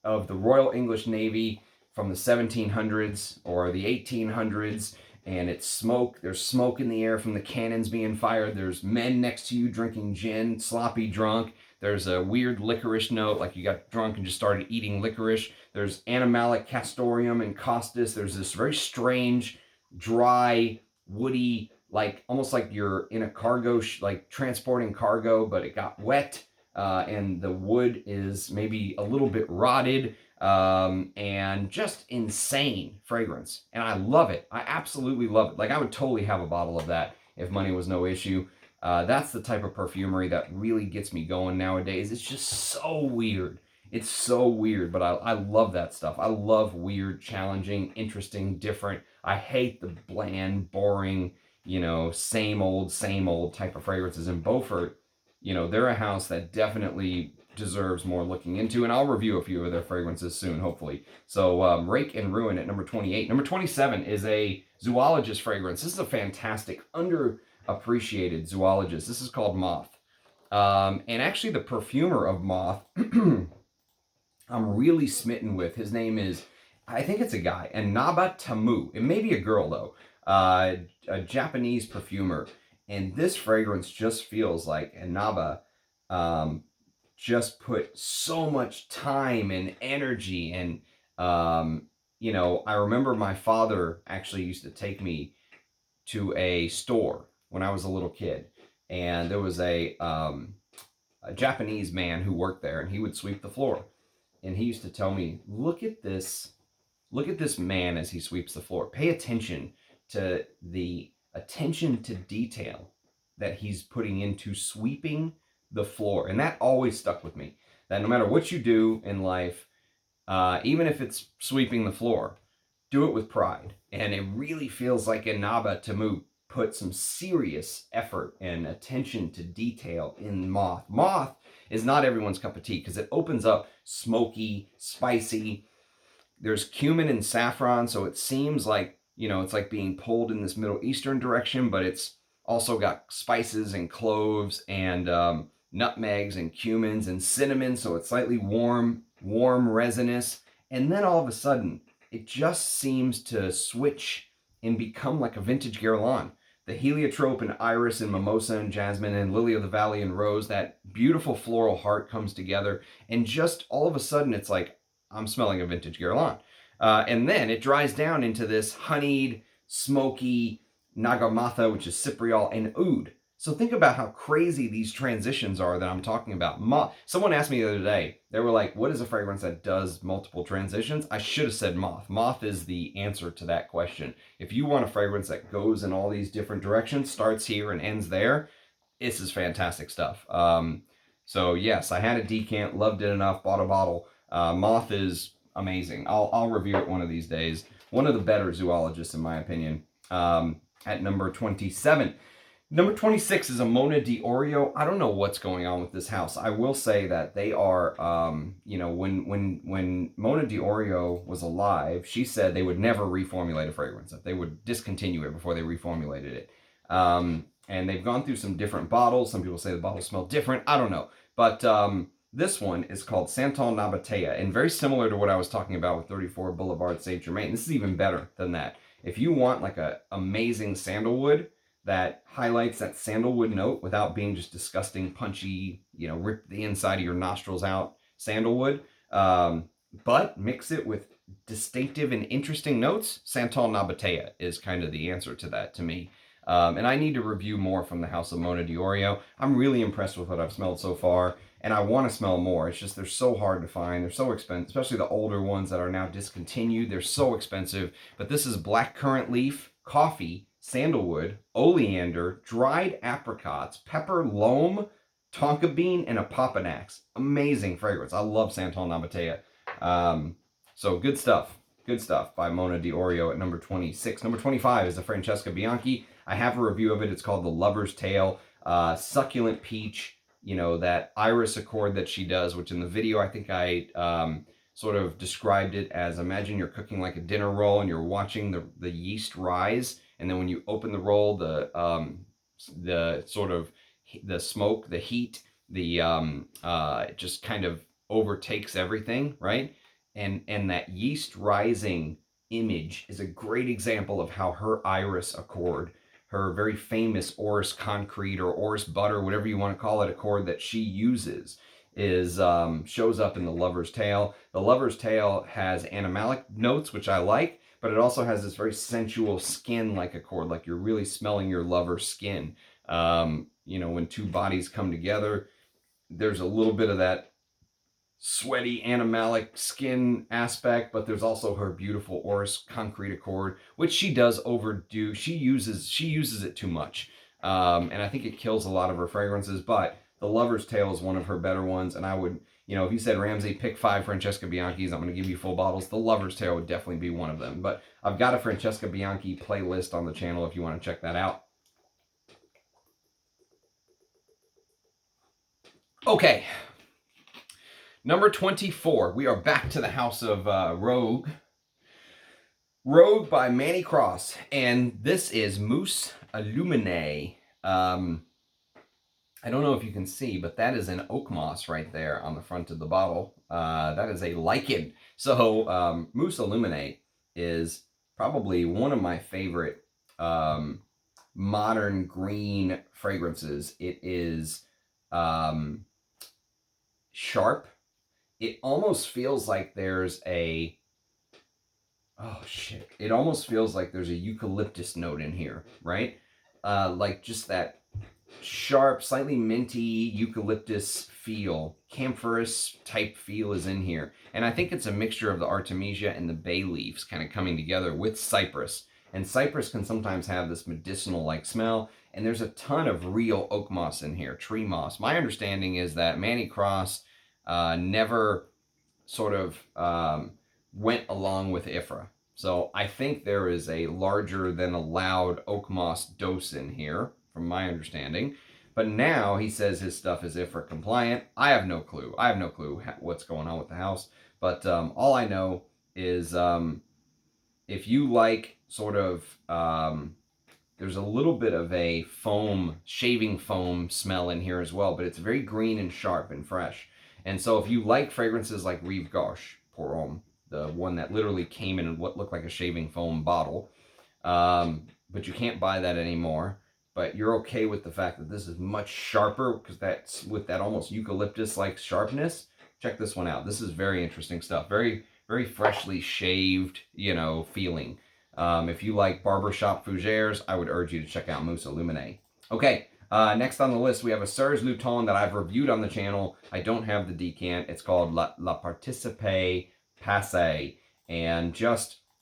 of the Royal English Navy from the 1700s or the 1800s, and it's smoke. There's smoke in the air from the cannons being fired. There's men next to you drinking gin, sloppy drunk. There's a weird licorice note, like you got drunk and just started eating licorice. There's animalic castoreum and costus. There's this very strange, dry, woody, like almost like you're in a cargo, like transporting cargo, but it got wet. And the wood is maybe a little bit rotted, and just insane fragrance. And I love it. I absolutely love it. Like, I would totally have a bottle of that if money was no issue. That's the type of perfumery that really gets me going nowadays. It's just so weird. It's so weird, but I love that stuff. I love weird, challenging, interesting, different. I hate the bland, boring, same old type of fragrances. In Beaufort, they're a house that definitely deserves more looking into, and I'll review a few of their fragrances soon, hopefully. So Rake and Ruin at number 28. Number 27 is a Zoologist fragrance. This is a fantastic, underappreciated Zoologist. This is called Moth. And actually the perfumer of Moth, I'm really smitten with. His name is, I think it's a guy, Inaba Tamu. It may be a girl, though. A Japanese perfumer. And this fragrance just feels like Inaba just put so much time and energy. And, I remember my father actually used to take me to a store when I was a little kid. And there was a Japanese man who worked there, and he would sweep the floor. And he used to tell me, look at this man as he sweeps the floor. Pay attention to the attention to detail that he's putting into sweeping the floor. And that always stuck with me. That no matter what you do in life, even if it's sweeping the floor, do it with pride. And it really feels like Inaba Tamu put some serious effort and attention to detail in Moth. Moth is not everyone's cup of tea because it opens up smoky, spicy. There's cumin and saffron, so it seems like, it's like being pulled in this Middle Eastern direction, but it's also got spices and cloves and nutmegs and cumins and cinnamon, so it's slightly warm, resinous. And then all of a sudden, it just seems to switch and become like a vintage Guerlain. The heliotrope and iris and mimosa and jasmine and lily of the valley and rose, that beautiful floral heart comes together. And just all of a sudden, it's like, I'm smelling a vintage Guerlain. And then it dries down into this honeyed, smoky Nagamatha, which is Cypriol, and Oud. So think about how crazy these transitions are that I'm talking about. Someone asked me the other day, they were like, what is a fragrance that does multiple transitions? I should have said Moth. Moth is the answer to that question. If you want a fragrance that goes in all these different directions, starts here and ends there, this is fantastic stuff. So yes, I had a decant, loved it enough, bought a bottle. Moth is amazing. I'll review it one of these days. One of the better zoologists, in my opinion. At number 27. Number 26 is a Mona D'Orio. I don't know what's going on with this house. I will say that they are, when Mona D'Orio was alive, she said they would never reformulate a fragrance. That they would discontinue it before they reformulated it. and they've gone through some different bottles. Some people say the bottles smell different. I don't know. But this one is called Santal Nabatea, and very similar to what I was talking about with 34 Boulevard Saint Germain. This is even better than that. If you want like a amazing sandalwood that highlights that sandalwood note without being just disgusting, punchy, rip the inside of your nostrils out sandalwood, but mix it with distinctive and interesting notes, Santal Nabatea is kind of the answer to that to me. And I need to review more from the House of Mona D'Orio. I'm really impressed with what I've smelled so far, and I want to smell more. It's just they're so hard to find. They're so expensive, especially the older ones that are now discontinued. They're so expensive. But this is black currant leaf, coffee, sandalwood, oleander, dried apricots, pepper, loam, tonka bean, and a papanax. Amazing fragrance. I love Santal Nabatea. So good stuff. Good stuff by Mona D'Orio at number 26. Number 25 is the Francesca Bianchi. I have a review of it. It's called The Lover's Tale. Succulent peach, that iris accord that she does, which in the video I think I sort of described it as, imagine you're cooking like a dinner roll and you're watching the yeast rise, and then when you open the roll, the sort of the smoke, the heat, it just kind of overtakes everything, right? And that yeast rising image is a great example of how her iris accord, her very famous orris concrete or orris butter, whatever you want to call it, accord that she uses, is shows up in The Lover's Tale. The Lover's Tale has animalic notes, which I like, but it also has this very sensual skin-like accord, like you're really smelling your lover's skin. When two bodies come together, there's a little bit of that sweaty animalic skin aspect, but there's also her beautiful orris concrete accord, which she does overdo. She uses it too much, and I think it kills a lot of her fragrances. But the Lover's Tale is one of her better ones, and I would, if you said, Ramsey, pick 5 Francesca Bianchis, I'm going to give you full bottles, the Lover's Tale would definitely be one of them. But I've got a Francesca Bianchi playlist on the channel if you want to check that out. Okay. Number 24, we are back to the house of Rogue. Rogue by Manny Cross, and this is Mousse Illuminée. I don't know if you can see, but that is an oak moss right there on the front of the bottle. That is a lichen. So Mousse Illuminée is probably one of my favorite modern green fragrances. It is sharp. It almost feels like there's it almost feels like there's a eucalyptus note in here, right? Like just that sharp, slightly minty eucalyptus feel, camphorous type feel is in here. And I think it's a mixture of the Artemisia and the bay leaves kind of coming together with cypress. And cypress can sometimes have this medicinal-like smell, and there's a ton of real oak moss in here, tree moss. My understanding is that Manny Cross never sort of went along with IFRA. So I think there is a larger than allowed oak moss dose in here, from my understanding. But now he says his stuff is IFRA compliant. I have no clue. I have no clue what's going on with the house. But all I know is if you like sort of, there's a little bit of a foam, shaving foam smell in here as well, but it's very green and sharp and fresh. And so if you like fragrances like Rive Gauche pour Homme, the one that literally came in what looked like a shaving foam bottle, but you can't buy that anymore, but you're okay with the fact that this is much sharper because that's with that almost eucalyptus-like sharpness, check this one out. This is very interesting stuff. Very, very freshly shaved, feeling. If you like barbershop fougères, I would urge you to check out Mousse Illuminée. Okay. Next on the list, we have a Serge Lutens that I've reviewed on the channel. I don't have the decant. It's called La Participe Passé. And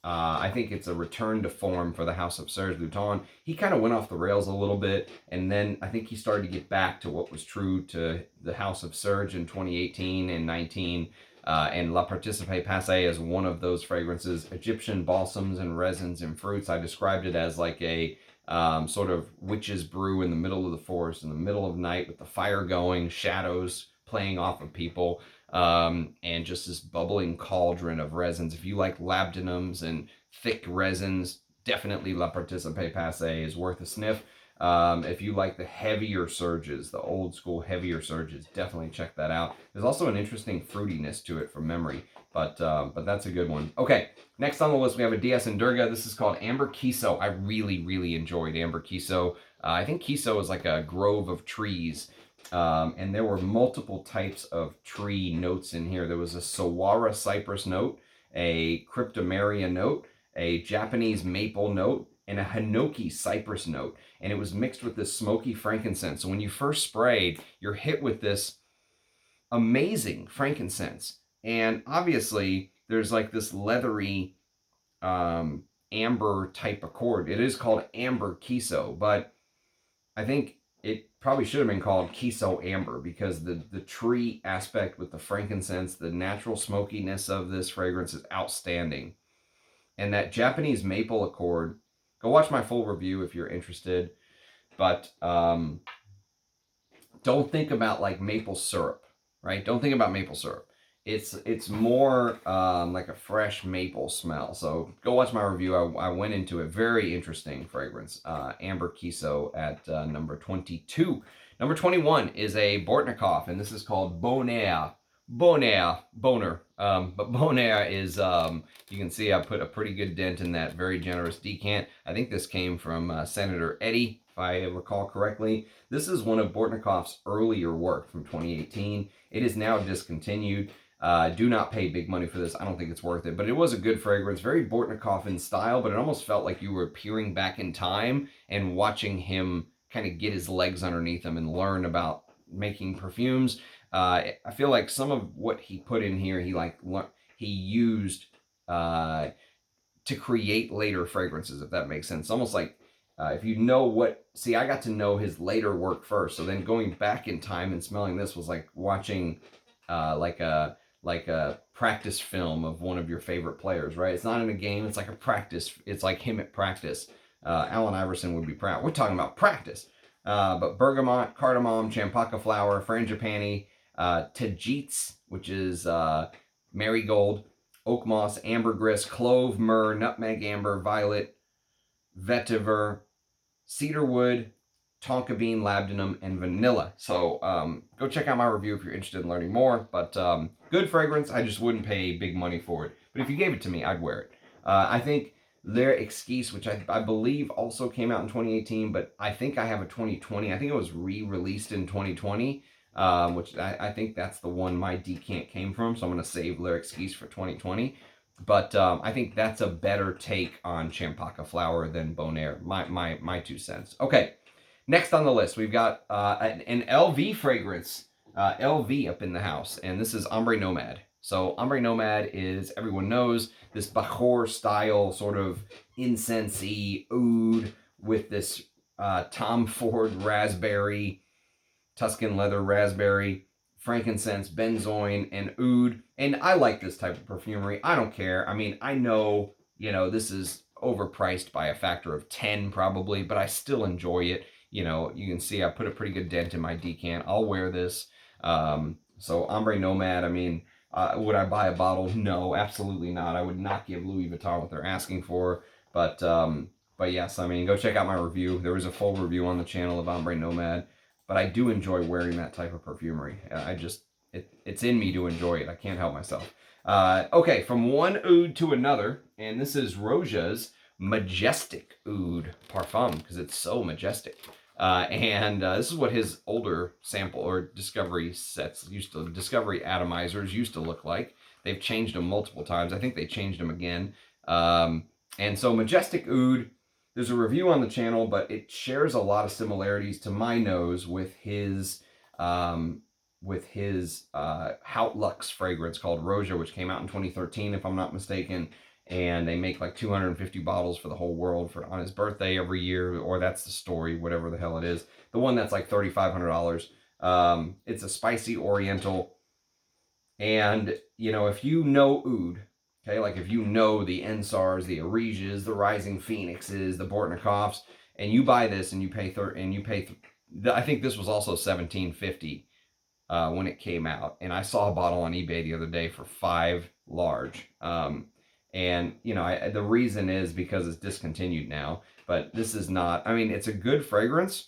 I think it's a return to form for the house of Serge Lutens. He kind of went off the rails a little bit, and then I think he started to get back to what was true to the house of Serge in 2018 and 19. And La Participe Passé is one of those fragrances. Egyptian balsams and resins and fruits. I described it as like a sort of witch's brew in the middle of the forest, in the middle of night with the fire going, shadows playing off of people, and just this bubbling cauldron of resins. If you like labdanums and thick resins, definitely La Participe Passé is worth a sniff. If you like the heavier surges, the old school heavier surges, definitely check that out. There's also an interesting fruitiness to it from memory, but that's a good one. Okay, next on the list we have a DS and Durga. This is called Amber Kiso. I really enjoyed Amber Kiso. I think Kiso is like a grove of trees, and there were multiple types of tree notes in here. There was a Saguaro cypress note, a Cryptomeria note, a Japanese maple note, and a Hinoki cypress note. And it was mixed with this smoky frankincense. So when you first sprayed, you're hit with this amazing frankincense. And obviously, there's like this leathery amber type accord. It is called Amber Kiso, but I think it probably should have been called Kiso Amber, because the tree aspect with the frankincense, the natural smokiness of this fragrance is outstanding. And that Japanese maple accord, go watch my full review if you're interested. But don't think about like maple syrup, right? Don't think about maple syrup. It's more like a fresh maple smell. So go watch my review. I went into a very interesting fragrance, Amber Kiso at number 22. Number 21 is a Bortnikov, and this is called Boner. Boner. But Boner is, you can see I put a pretty good dent in that very generous decant. I think this came from Senator Eddie, if I recall correctly. This is one of Bortnikov's earlier work from 2018. It is now discontinued. Do not pay big money for this. I don't think it's worth it. But it was a good fragrance, very Bortnikov in style, but it almost felt like you were peering back in time and watching him kind of get his legs underneath him and learn about making perfumes. I feel like some of what he put in here, he used to create later fragrances, if that makes sense. Almost like if you know what, see, I got to know his later work first. So then going back in time and smelling this was like watching like a practice film of one of your favorite players, right? It's not in a game. It's like a practice. It's like him at practice. Allen Iverson would be proud. We're talking about practice. But bergamot, cardamom, champaca flower, frangipani, tajits, which is marigold, oak moss, ambergris, clove, myrrh, nutmeg, amber, violet, vetiver, cedarwood, tonka bean, labdanum, and vanilla. So go check out my review if you're interested in learning more. But good fragrance. I just wouldn't pay big money for it. But if you gave it to me, I'd wear it. I think L'air Exquis, which I believe also came out in 2018, but I think I have a 2020. I think it was re-released in 2020, which I think that's the one my decant came from. So I'm going to save L'air Exquis for 2020. But I think that's a better take on Champaca Flower than Boner. My 2 cents. Okay, next on the list, we've got an LV fragrance. LV up in the house, and this is Ombre Nomad. So Ombre Nomad is, everyone knows, this Bajor style sort of incense-y oud with this Tom Ford raspberry, Tuscan leather raspberry, frankincense, benzoin, and oud. And I like this type of perfumery. I don't care. I mean, I know, this is overpriced by a factor of 10 probably, but I still enjoy it. You can see I put a pretty good dent in my decant. I'll wear this. So Ombre Nomad, I mean, would I buy a bottle? No, absolutely not. I would not give Louis Vuitton what they're asking for. But yes, I mean, go check out my review. There was a full review on the channel of Ombre Nomad. But I do enjoy wearing that type of perfumery. It's in me to enjoy it. I can't help myself. Okay, from one oud to another, and this is Roja's Majestic Oud Parfum, because it's so majestic. This is what his older sample or discovery sets discovery atomizers used to look like. They've changed them multiple times. I think they changed them again. And so Majestic Oud, there's a review on the channel, but it shares a lot of similarities to my nose with his Haut Luxe fragrance called Roja, which came out in 2013, if I'm not mistaken. And they make like 250 bottles for the whole world on his birthday every year, or that's the story, whatever the hell it is. The one that's like $3,500. It's a spicy oriental. And, if you know oud, okay, like if you know the Ensars, the Areejes, the Rising Phoenixes, the Bortnikovs, and you buy this and you pay, I think this was also $17.50 when it came out. And I saw a bottle on eBay the other day for $5 large. And, you know, the reason is because it's discontinued now. But this is not, I mean, it's a good fragrance,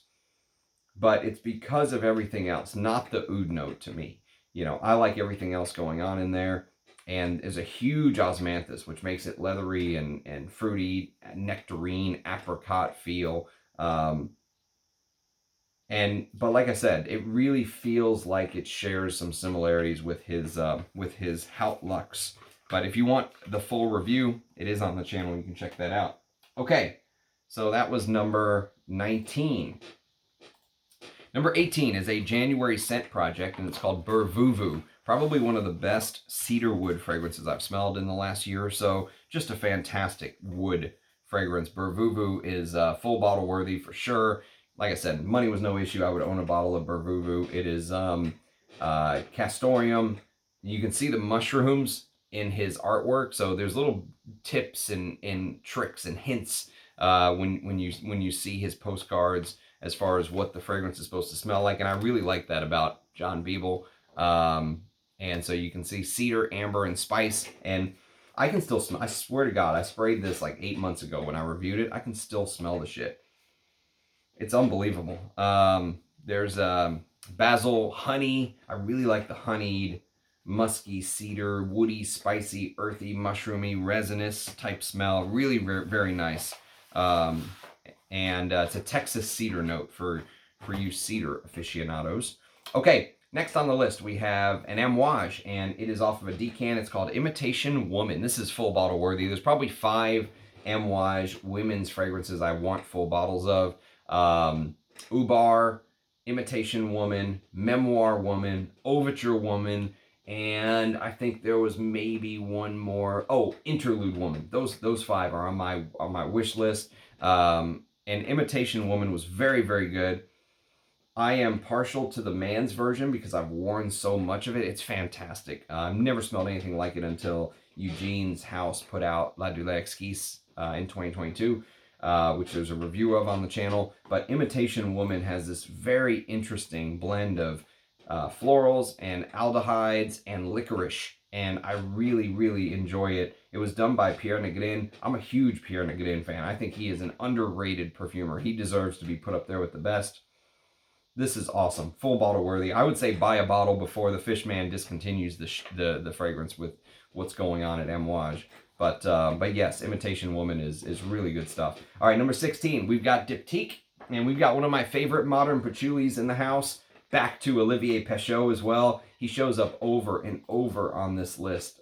but it's because of everything else, not the oud note to me. You know, I like everything else going on in there. And there's a huge osmanthus, which makes it leathery and fruity, nectarine, apricot feel. But like I said, it really feels like it shares some similarities with his Haut Luxe. But if you want the full review, it is on the channel. You can check that out. Okay, so that was number 19. Number 18 is a January scent project, and it's called Bleu. Probably one of the best cedar wood fragrances I've smelled in the last year or so. Just a fantastic wood fragrance. Bleu is full bottle worthy for sure. Like I said, money was no issue. I would own a bottle of Bleu. It is Castoreum. You can see the mushrooms in his artwork, so there's little tips and tricks and hints when you see his postcards as far as what the fragrance is supposed to smell like, and I really like that about John Biebel. And so you can see cedar, amber, and spice, and I can still smell. I swear to God, I sprayed this like 8 months ago when I reviewed it. I can still smell the shit. It's unbelievable. There's basil, honey. I really like the honeyed, musky, cedar, woody, spicy, earthy, mushroomy, resinous type smell. Really very nice. And it's a Texas cedar note for you cedar aficionados. Okay, next on the list we have an Amouage, and it is off of a decan. It's called Imitation Woman. This is full bottle worthy. There's probably 5 Amouage women's fragrances I want full bottles of. Ubar, Imitation Woman, Memoir Woman, Overture Woman, and I think there was maybe one more. Oh, Interlude Woman. Those 5 are on my wish list. And Imitation Woman was very good. I am partial to the man's version because I've worn so much of it. It's fantastic. I've never smelled anything like it until Eugene's house put out La Douleur Exquise in 2022, which there's a review of on the channel. But Imitation Woman has this very interesting blend of florals and aldehydes and licorice, and I really enjoy it. It was done by Pierre Negrin. I'm a huge Pierre Negrin fan. I think he is an underrated perfumer. He deserves to be put up there with the best. This is awesome. Full bottle worthy. I would say buy a bottle before the Fishman discontinues the fragrance with what's going on at Amouage. But yes, Imitation Woman is really good stuff. All right, number 16, we've got Diptyque, and we've got one of my favorite modern patchoulis in the house. Back to Olivier Pechot as well. He shows up over and over on this list.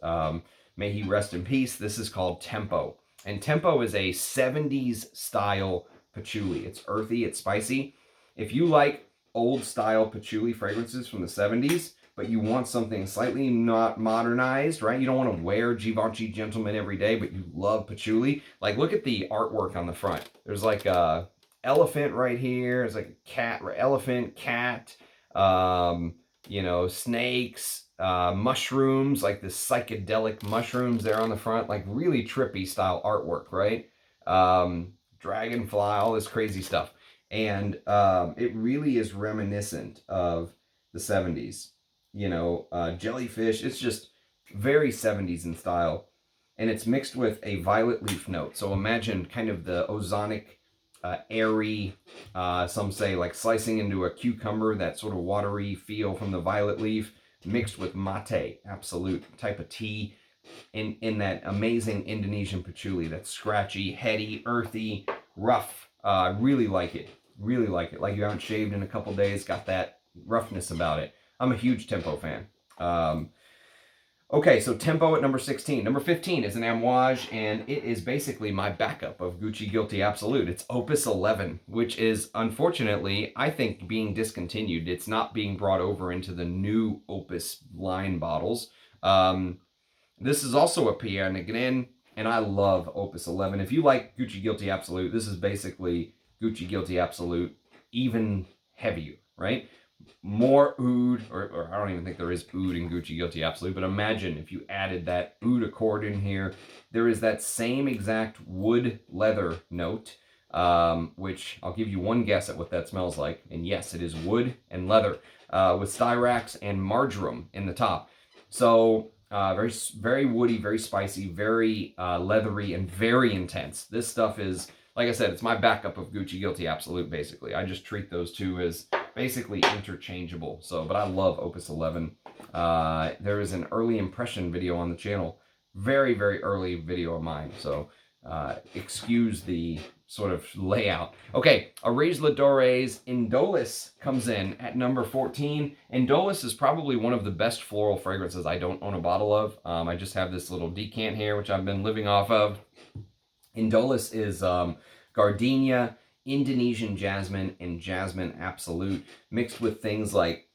May he rest in peace. This is called Tempo. And Tempo is a 70s style patchouli. It's earthy, it's spicy. If you like old style patchouli fragrances from the 70s, but you want something slightly not modernized, right? You don't want to wear Givenchy Gentleman every day, but you love patchouli. Like, look at the artwork on the front. There's like a elephant right here. There's like a cat, elephant, cat, you know, snakes, mushrooms, like the psychedelic mushrooms there on the front, like really trippy style artwork, right? Dragonfly, all this crazy stuff. And it really is reminiscent of the 70s. You know, jellyfish. It's just very 70s in style. And it's mixed with a violet leaf note. So imagine kind of the ozonic, airy, some say like slicing into a cucumber, that sort of watery feel from the violet leaf, mixed with mate, absolute type of tea, in that amazing Indonesian patchouli that's scratchy, heady, earthy, rough. Really like it. Really like it. Like you haven't shaved in a couple days, got that roughness about it. I'm a huge Tempo fan. Okay, so Tempo at number 16. Number 15 is an Amouage, and it is basically my backup of Gucci Guilty Absolute. It's Opus 11, which is, unfortunately, I think, being discontinued. It's not being brought over into the new Opus line bottles. This is also a Pierre Negrin, and I love Opus 11. If you like Gucci Guilty Absolute, this is basically Gucci Guilty Absolute, even heavier, right? More oud, or I don't even think there is oud in Gucci Guilty Absolute, but imagine if you added that oud accord in here. There is that same exact wood leather note, which I'll give you one guess at what that smells like. And yes, it is wood and leather, with styrax and marjoram in the top. So Very woody, very spicy, very leathery, and very intense. This stuff is, like I said, it's my backup of Gucci Guilty Absolute, basically. I just treat those two as basically interchangeable. So, but I love Opus 11. There is an early impression video on the channel. Very, very early video of mine. So, excuse the sort of layout. Okay, Areej Le Dore's Indolence comes in at number 14. Indolence is probably one of the best floral fragrances I don't own a bottle of. I just have this little decant here, which I've been living off of. Indolence is gardenia, Indonesian jasmine, and jasmine absolute, mixed with things like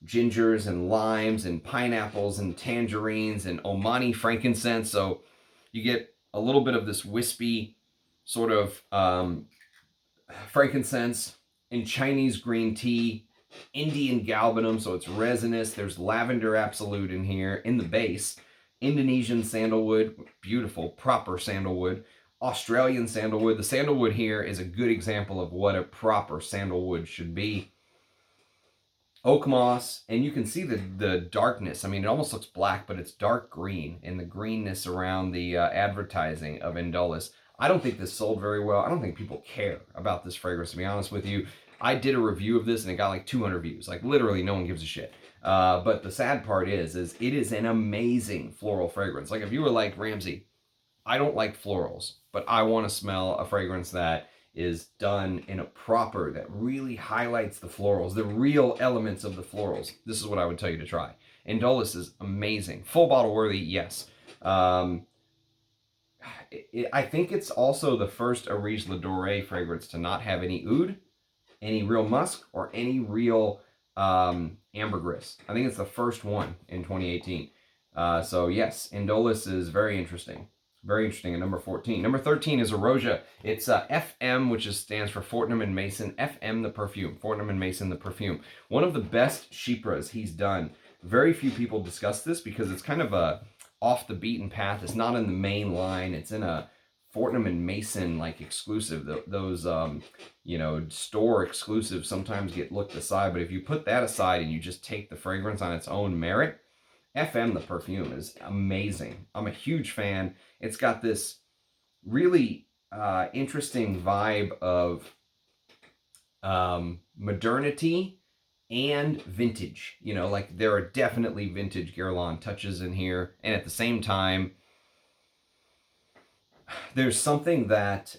gingers and limes and pineapples and tangerines and Omani frankincense. So you get a little bit of this wispy sort of frankincense and Chinese green tea, Indian galbanum, so it's resinous. There's lavender absolute in here in the base, Indonesian sandalwood, beautiful, proper sandalwood, Australian sandalwood. The sandalwood here is a good example of what a proper sandalwood should be. Oak moss, and you can see the darkness. I mean, it almost looks black, but it's dark green, and the greenness around the advertising of Indolence. I don't think this sold very well. I don't think people care about this fragrance, to be honest with you. I did a review of this, and it got like 200 views. Like, literally, no one gives a shit. But the sad part is it is an amazing floral fragrance. Like, if you were like, Ramsey, I don't like florals, but I want to smell a fragrance that is done in a proper, that really highlights the florals, the real elements of the florals. This is what I would tell you to try. Indolence is amazing. Full bottle worthy, yes. I think it's also the first Areej Le Dore fragrance to not have any oud, any real musk, or any real ambergris. I think it's the first one in 2018. So yes, Indolence is very interesting. Very interesting at number 14. Number 13 is a Roja. It's FM, which stands for Fortnum & Mason. FM, the perfume. Fortnum & Mason, the perfume. One of the best Chypres he's done. Very few people discuss this because it's kind of a off the beaten path. It's not in the main line. It's in a Fortnum & Mason like exclusive. Those you know, store exclusives sometimes get looked aside. But if you put that aside and you just take the fragrance on its own merit, FM, the perfume, is amazing. I'm a huge fan. It's got this really interesting vibe of modernity and vintage. You know, like there are definitely vintage Guerlain touches in here. And at the same time, there's something that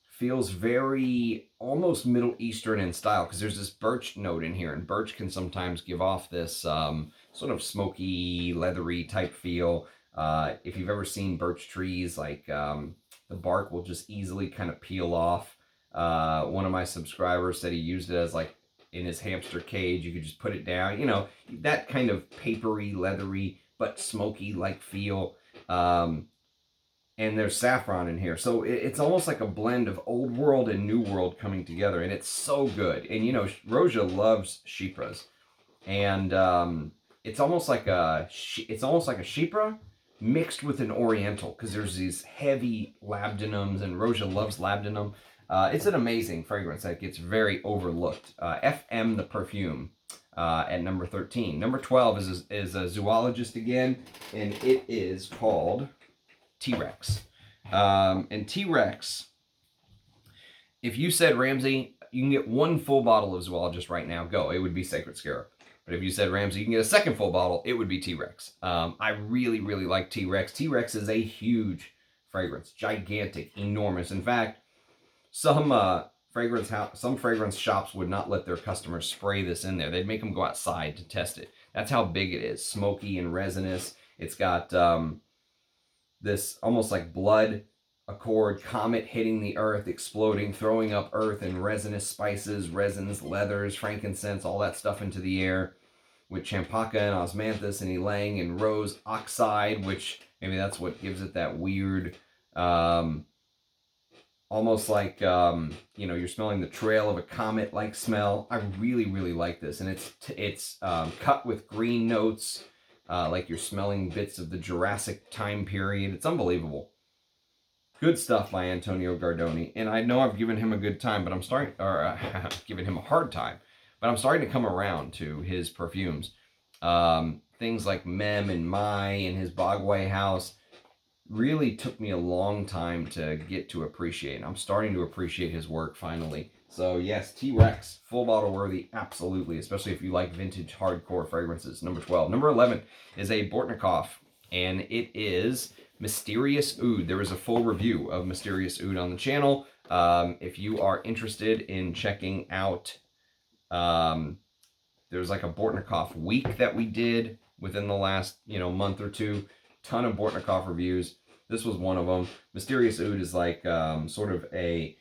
feels very almost Middle Eastern in style, because there's this birch note in here, and birch can sometimes give off this sort of smoky, leathery type feel. If you've ever seen birch trees, like the bark will just easily kind of peel off. One of my subscribers said he used it as like in his hamster cage. You could just put it down, you know, that kind of papery, leathery, but smoky like feel. And there's saffron in here. So it's almost like a blend of old world and new world coming together. And it's so good. And, you know, Roja loves Chypres. And it's almost like a Chypre mixed with an Oriental, because there's these heavy labdanums, and Roja loves labdanum. It's an amazing fragrance that gets very overlooked. FM, the perfume, at number 13. Number 12 is a Zoologist again, and it is called T-Rex. And T-Rex, if you said, Ramsey, you can get one full bottle of Zoologist right now, go. It would be Sacred Scarab. But if you said, Ramsey, you can get a second full bottle, it would be T-Rex. I really, really like T-Rex. T-Rex is a huge fragrance. Gigantic, enormous. In fact, some fragrance shops would not let their customers spray this in there. They'd make them go outside to test it. That's how big it is. Smoky and resinous. It's got this almost like blood accord, comet hitting the earth, exploding, throwing up earth and resinous spices, resins, leathers, frankincense, all that stuff into the air, with champaca and osmanthus and ylang and rose oxide, which maybe that's what gives it that weird, almost like, you know, you're smelling the trail of a comet-like smell. I really, really like this. And it's cut with green notes, like you're smelling bits of the Jurassic time period. It's unbelievable. Good stuff by Antonio Gardoni. And I know I've given him a good time, but I'm starting, or given him a hard time, but I'm starting to come around to his perfumes. things like Mem and Mai in his Bogway house really took me a long time to get to appreciate. And I'm starting to appreciate his work finally. So yes, T-Rex, full bottle worthy, absolutely, especially if you like vintage hardcore fragrances. Number 12. Number 11 is a Bortnikov, and it is Mysterious Oud. There is a full review of Mysterious Oud on the channel. If you are interested in checking out, there's like a Bortnikov week that we did within the last, month or two. Ton of Bortnikov reviews. This was one of them. Mysterious Oud is like sort of a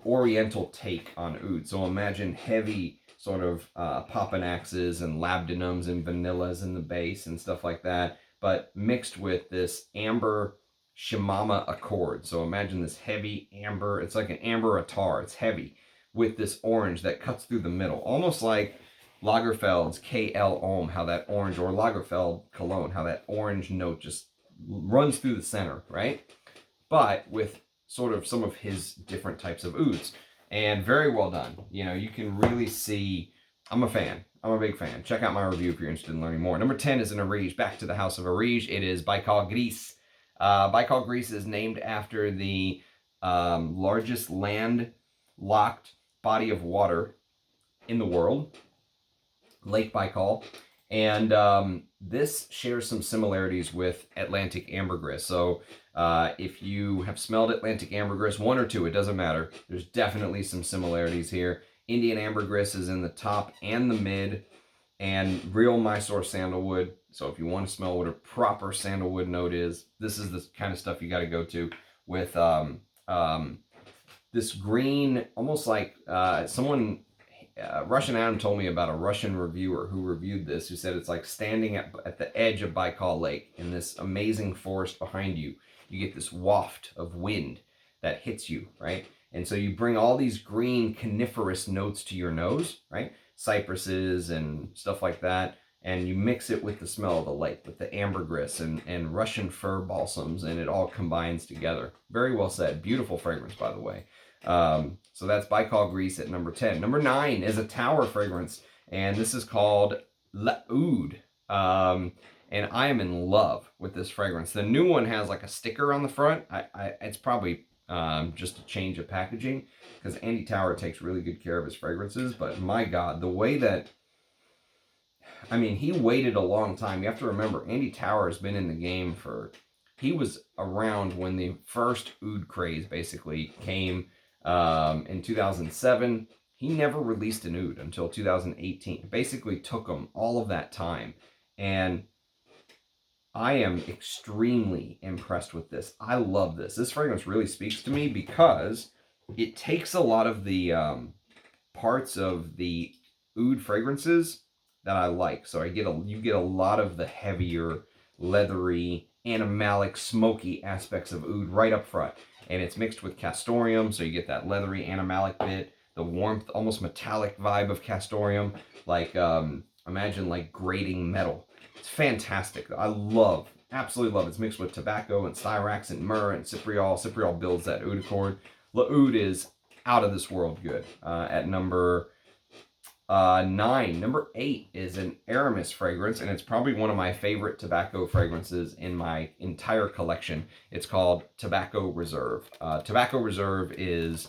oriental take on oud. So imagine heavy sort of Papanaxes and labdanums and vanillas in the base and stuff like that, but mixed with this amber Shimama Accord. So imagine this heavy amber. It's like an amber attar. It's heavy with this orange that cuts through the middle, almost like Lagerfeld's KL Ohm, how that orange, or Lagerfeld Cologne, how that orange note just runs through the center, right? But with sort of some of his different types of ouds, and very well done. You can really see, I'm a fan. I'm a big fan. Check out my review if you're interested in learning more. Number 10 is an Areej, back to the house of Areej. It is Baikal Gris. Baikal Gris is named after the largest land-locked body of water in the world, Lake Baikal. And this shares some similarities with Atlantic Ambergris. So if you have smelled Atlantic Ambergris, one or two, it doesn't matter. There's definitely some similarities here. Indian Ambergris is in the top and the mid, and real Mysore sandalwood. So if you want to smell what a proper sandalwood note is, this is the kind of stuff you got to go to with this green, almost like someone... Russian Adam told me about a Russian reviewer who reviewed this, who said it's like standing at the edge of Baikal Lake in this amazing forest behind you. You get this waft of wind that hits you, right? And so you bring all these green coniferous notes to your nose, right? Cypresses and stuff like that. And you mix it with the smell of the lake, with the ambergris and Russian fir balsams, and it all combines together. Very well said. Beautiful fragrance, by the way. So that's Baikal Gris at number 10. Number 9 is a tower fragrance, and this is called Oud. And I am in love with this fragrance. The new one has like a sticker on the front. It's probably just a change of packaging, because Andy Tower takes really good care of his fragrances. But my God, the way that, he waited a long time. You have to remember, Andy Tower has been in the game he was around when the first oud craze basically came. In 2007, he never released an oud until 2018. It basically took him all of that time. And I am extremely impressed with this. I love this. This fragrance really speaks to me because it takes a lot of the parts of the oud fragrances that I like. So you get a lot of the heavier, leathery, animalic, smoky aspects of oud right up front. And it's mixed with castoreum, so you get that leathery, animalic bit, the warmth, almost metallic vibe of castoreum, like, imagine like grating metal. It's fantastic. I absolutely love it. It's mixed with tobacco and styrax and myrrh and cypriol. Cypriol builds that oud accord. Oud is out of this world good. At number 9. Number 8 is an Aramis fragrance, and it's probably one of my favorite tobacco fragrances in my entire collection. It's called Tobacco Reserve. Tobacco Reserve is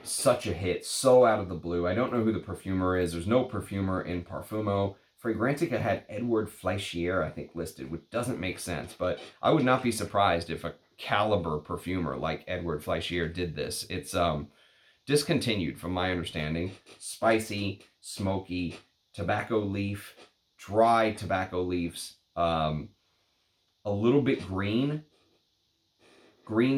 such a hit, so out of the blue. I don't know who the perfumer is. There's no perfumer in Parfumo. Fragrantica had Edward Fleischier, I think, listed, which doesn't make sense, but I would not be surprised if a caliber perfumer like Edward Fleischier did this. It's discontinued from my understanding. Spicy, smoky, tobacco leaf, dry tobacco leaves, a little bit green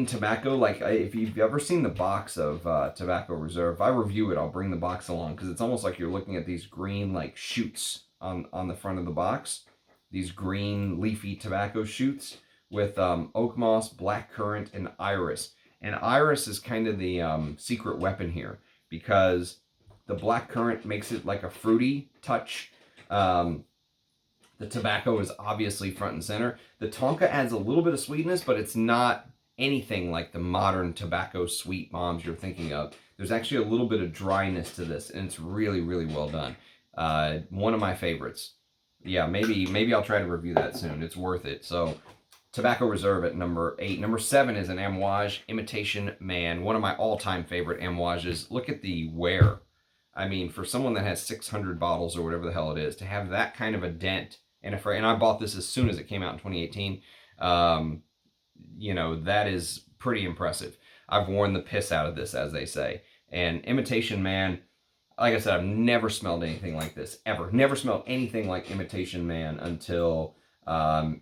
tobacco. Like if you've ever seen the box of Tobacco Reserve, if I review it, I'll bring the box along, because it's almost like you're looking at these green like shoots on the front of the box. These green leafy tobacco shoots with oak moss, blackcurrant, and iris. And iris is kind of the secret weapon here, because the blackcurrant makes it like a fruity touch. The tobacco is obviously front and center. The tonka adds a little bit of sweetness, but it's not anything like the modern tobacco sweet bombs you're thinking of. There's actually a little bit of dryness to this, and it's really, really well done. One of my favorites. yeah, maybe I'll try to review that soon. It's worth it. So Tobacco Reserve at number 8. Number 7 is an Amouage Imitation Man, one of my all-time favorite Amouages. Look at the wear. I mean, for someone that has 600 bottles or whatever the hell it is, to have that kind of a dent and and I bought this as soon as it came out in 2018. You know, that is pretty impressive. I've worn the piss out of this, as they say. And Imitation Man, like I said, I've never smelled anything like this, ever. Never smelled anything like Imitation Man until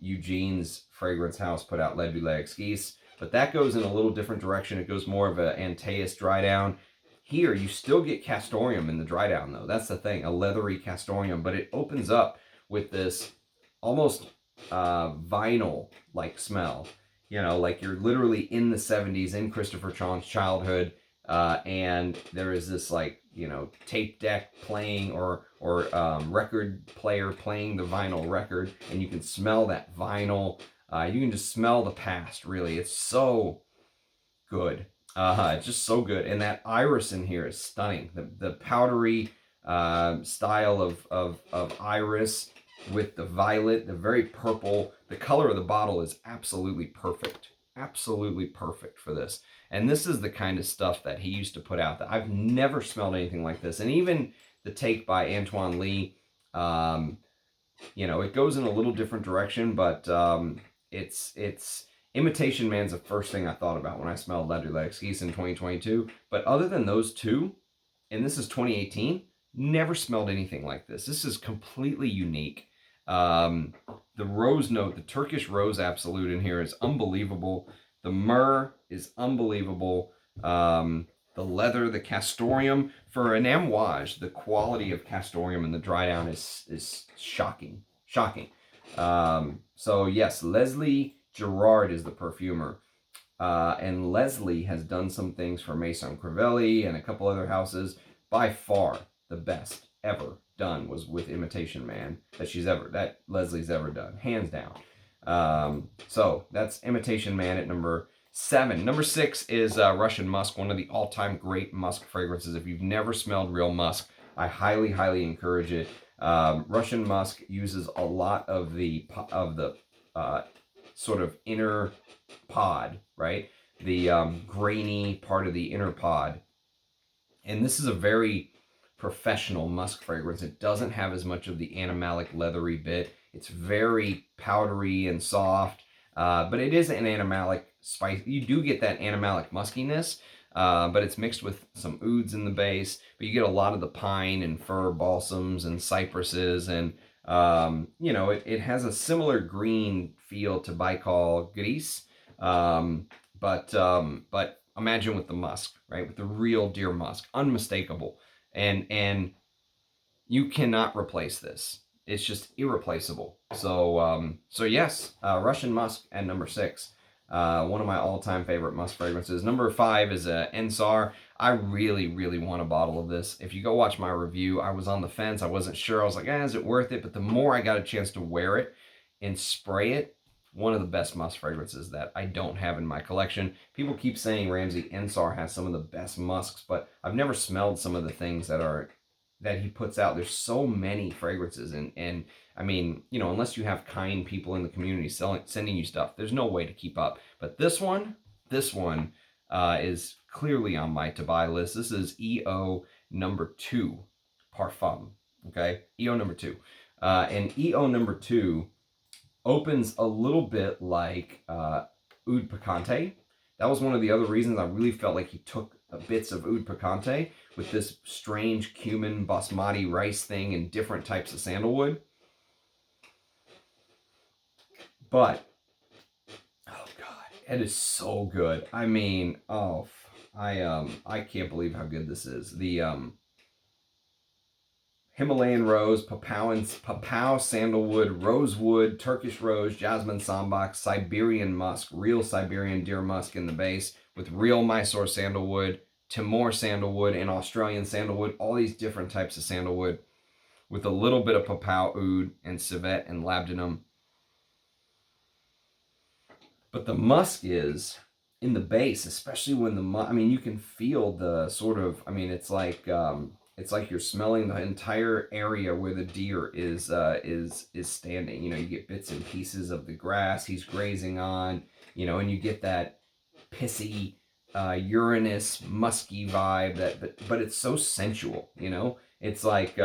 Eugene's fragrance house put out Les Boulets Exquis. But that goes in a little different direction. It goes more of an Antaeus dry down. Here, you still get castoreum in the dry down, though. That's the thing, a leathery castoreum. But it opens up with this almost vinyl-like smell. You know, like you're literally in the 70s, in Christopher Chong's childhood, and there is this, like, you know, tape deck playing or record player playing the vinyl record, and you can smell that vinyl. You can just smell the past, really. It's so good. It's just so good. And that iris in here is stunning. The powdery style of iris with the violet, the very purple. The color of the bottle is absolutely perfect. Absolutely perfect for this. And this is the kind of stuff that he used to put out. That I've never smelled anything like this. And even the take by Antoine Lee, you know, it goes in a little different direction, but it's Imitation Man's the first thing I thought about when I smelled Les Boulets Exquis in 2022. But other than those two, and this is 2018, never smelled anything like this. This is completely unique. The rose note, the Turkish rose absolute in here is unbelievable. The myrrh is unbelievable. The leather, the castoreum. For an Amouage, the quality of castoreum in the dry down is shocking. Shocking. So yes, Leslie Gerard is the perfumer. And Leslie has done some things for Maison Crivelli and a couple other houses. By far, the best ever done was with Imitation Man that Leslie's ever done, hands down. So that's Imitation Man at number 7. Number 6 is Russian Musk, one of the all-time great musk fragrances. If you've never smelled real musk, I highly encourage it. Russian Musk uses a lot of the sort of inner pod, right? The grainy part of the inner pod. And this is a very professional musk fragrance. It doesn't have as much of the animalic leathery bit. It's very powdery and soft, but it is an animalic spice. You do get that animalic muskiness, but it's mixed with some ouds in the base. But you get a lot of the pine and fir balsams and cypresses, and you know, it has a similar green feel to Baikal Gris, but imagine with the musk, right? With the real deer musk, unmistakable. And you cannot replace this. It's just irreplaceable. So yes, Russian Musk at number 6. One of my all-time favorite musk fragrances. Number 5 is Ensar. I really want a bottle of this. If you go watch my review, I was on the fence. I wasn't sure. I was like, is it worth it? But the more I got a chance to wear it and spray it, one of the best musk fragrances that I don't have in my collection. People keep saying, Ramsey, Ensar has some of the best musks, but I've never smelled some of the things that he puts out. There's so many fragrances, and I mean, you know, unless you have kind people in the community sending you stuff, there's no way to keep up. But this one is clearly on my to buy list. This is EO number 2, Parfum. Okay, EO number 2, and EO number 2 opens a little bit like Oud Picante. That was one of the other reasons I really felt like he took bits of Oud Picante with this strange cumin basmati rice thing and different types of sandalwood. But, oh God, it is so good. I mean, I can't believe how good this is. The Himalayan rose, Papau sandalwood, rosewood, Turkish rose, jasmine sambac, Siberian musk, real Siberian deer musk in the base, with real Mysore sandalwood, Timor sandalwood, and Australian sandalwood, all these different types of sandalwood, with a little bit of Papau oud and civet and labdanum. But the musk is in the base, especially when I mean, you can feel the sort of, I mean, it's like it's like you're smelling the entire area where the deer is standing. You know, you get bits and pieces of the grass he's grazing on, you know, and you get that pissy, urinous, musky vibe but it's so sensual, you know? It's like,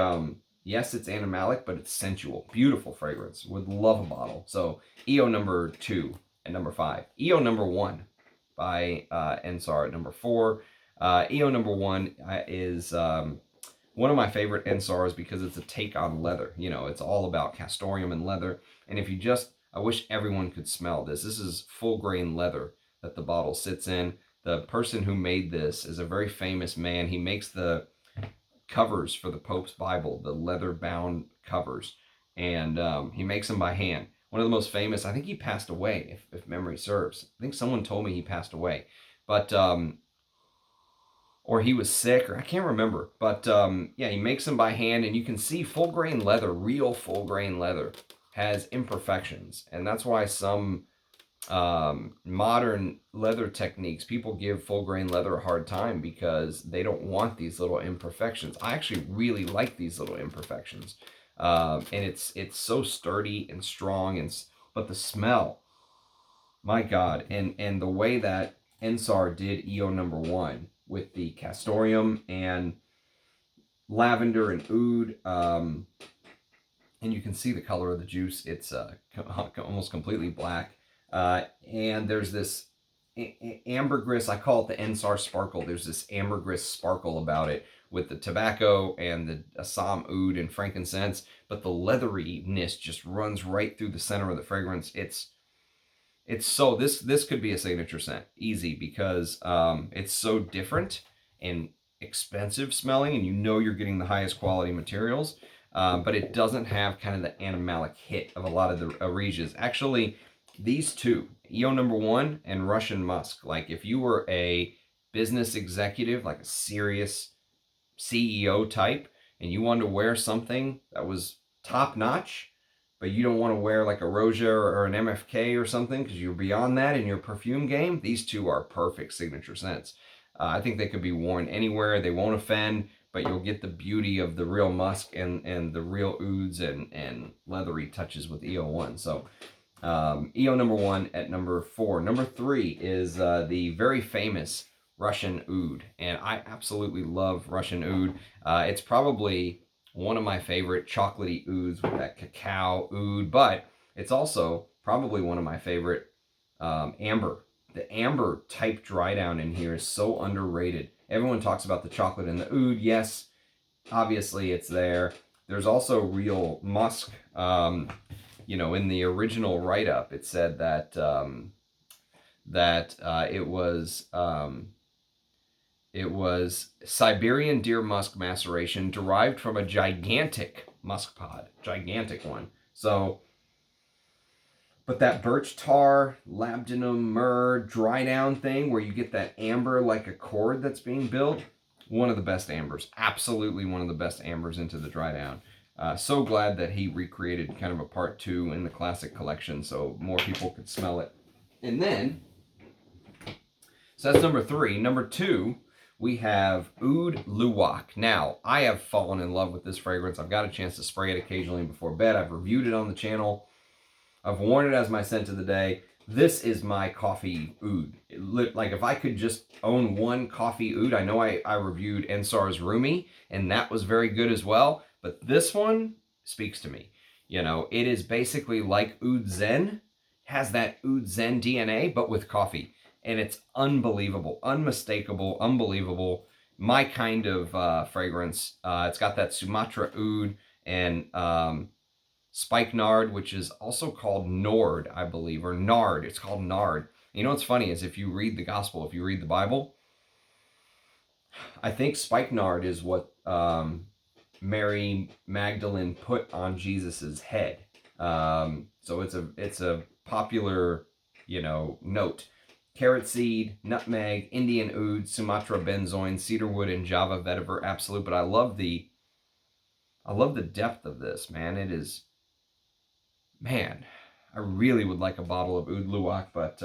yes, it's animalic, but it's sensual. Beautiful fragrance. Would love a bottle. So EO number 2 and number 5. EO number 1 by Ensar at number 4. EO number 1 is one of my favorite Ensars because it's a take on leather. You know, it's all about castoreum and leather. And if you just, I wish everyone could smell this. This is full grain leather that the bottle sits in. The person who made this is a very famous man. He makes the covers for the Pope's Bible, the leather bound covers. And he makes them by hand. One of the most famous, I think he passed away, if memory serves. I think someone told me he passed away. But, or he was sick, or I can't remember. But yeah, he makes them by hand, and you can see full grain leather, real full grain leather, has imperfections. And that's why some modern leather techniques, people give full grain leather a hard time because they don't want these little imperfections. I actually really like these little imperfections. And it's so sturdy and strong, but the smell, my God, and the way that Ensar did EO number 1 with the castoreum and lavender and oud, and you can see the color of the juice. It's almost completely black, and there's this ambergris. I call it the Ensar sparkle. There's this ambergris sparkle about it with the tobacco and the Assam oud and frankincense, but the leatheriness just runs right through the center of the fragrance. It's so, this could be a signature scent, easy, because it's so different and expensive smelling, and you know you're getting the highest quality materials, but it doesn't have kind of the animalic hit of a lot of the Areejes. Actually, these two, EO number 1 and Russian Musk, like if you were a business executive, like a serious CEO type, and you wanted to wear something that was top notch, but you don't want to wear like a Roja or an MFK or something because you're beyond that in your perfume game, these two are perfect signature scents. I think they could be worn anywhere. They won't offend, but you'll get the beauty of the real musk and the real ouds and leathery touches with EO 1. So EO number 1 at number 4. Number 3 is the very famous Russian Oud, and I absolutely love Russian Oud. It's probably one of my favorite chocolatey ouds with that cacao oud, but it's also probably one of my favorite amber. The amber type dry down in here is so underrated. Everyone talks about the chocolate and the oud. Yes, obviously it's there. There's also real musk. You know, in the original write-up, it said that it was Siberian deer musk maceration derived from a gigantic musk pod, gigantic one. So, but that birch tar, labdanum, myrrh, dry down thing where you get that amber like a cord that's being built, one of the best ambers, absolutely one of the best ambers into the dry down. So glad that he recreated kind of a part 2 in the classic collection so more people could smell it. And then, so that's number 3. Number 2, we have Oud Luwak. Now, I have fallen in love with this fragrance. I've got a chance to spray it occasionally before bed. I've reviewed it on the channel. I've worn it as my scent of the day. This is my coffee oud. Like if I could just own one coffee oud, I know I reviewed Ensar's Rumi, and that was very good as well. But this one speaks to me. You know, it is basically like Oud Zen. Has that Oud Zen DNA, but with coffee. And it's unbelievable, unmistakable, unbelievable. My kind of fragrance. It's got that Sumatra oud and spikenard, which is also called Nord, I believe, or Nard. It's called Nard. You know what's funny is if you read the gospel, if you read the Bible, I think spikenard is what Mary Magdalene put on Jesus's head. So it's a popular, you know, note. Carrot seed, nutmeg, Indian oud, Sumatra benzoin, cedarwood, and Java vetiver absolute. But I love the depth of this, man. It is, man, I really would like a bottle of Oud Luwak, but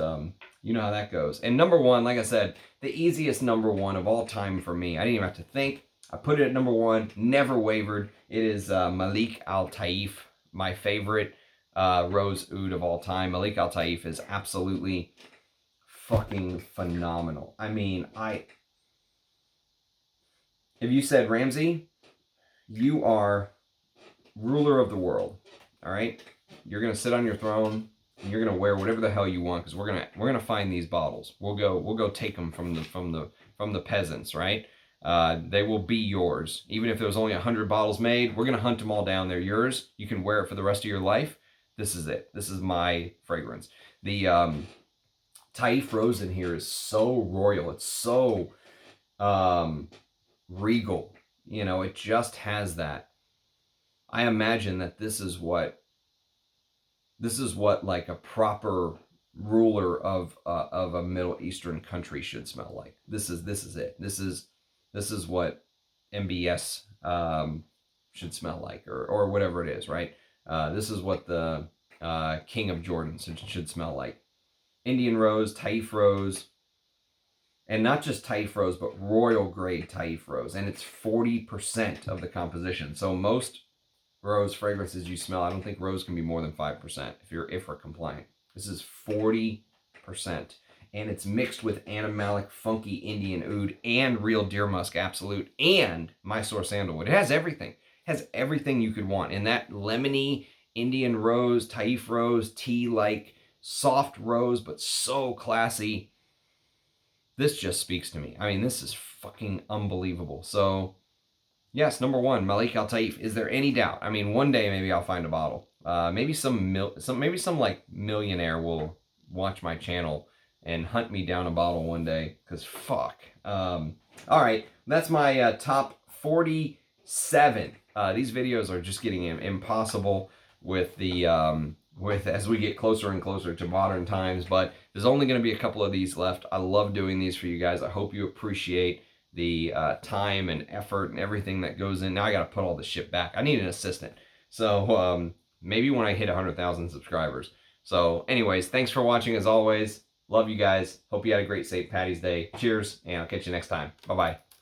you know how that goes. And number 1, like I said, the easiest number 1 of all time for me. I didn't even have to think. I put it at number 1, never wavered. It is Malik Al Taif, my favorite rose oud of all time. Malik Al Taif is absolutely fucking phenomenal. I mean, if you said, Ramsey, you are ruler of the world, all right? You're gonna sit on your throne and you're gonna wear whatever the hell you want, because we're gonna find these bottles. We'll go take them from the peasants, right? They will be yours. Even if there was only 100 bottles made, we're gonna hunt them all down. They're yours. You can wear it for the rest of your life. This is it. This is my fragrance. The Taif rose in here is so royal. It's so regal. You know, it just has that. I imagine that this is what like a proper ruler of a Middle Eastern country should smell like. This is it. This is what MBS should smell like, or whatever it is, right? This is what the King of Jordan should smell like. Indian rose, Taif rose, and not just Taif rose, but royal grade Taif rose, and it's 40% of the composition. So most rose fragrances you smell, I don't think rose can be more than 5% if you're IFRA compliant. This is 40%, and it's mixed with animalic, funky Indian oud and real deer musk absolute and Mysore sandalwood. It has everything. It has everything you could want in that lemony Indian rose, Taif rose, tea-like soft rose, but so classy. This just speaks to me. I mean, this is fucking unbelievable. So, yes, number 1, Malik Al Taif. Is there any doubt? I mean, one day maybe I'll find a bottle. Maybe some like millionaire will watch my channel and hunt me down a bottle one day. Cause fuck. All right, that's my top 47. These videos are just getting impossible with the as we get closer and closer to modern times, but there's only going to be a couple of these left. I love doing these for you guys. I hope you appreciate the time and effort and everything that goes in. Now I got to put all this shit back. I need an assistant. So maybe when I hit 100,000 subscribers. So anyways, thanks for watching as always. Love you guys. Hope you had a great St. Patty's Day. Cheers, and I'll catch you next time. Bye-bye.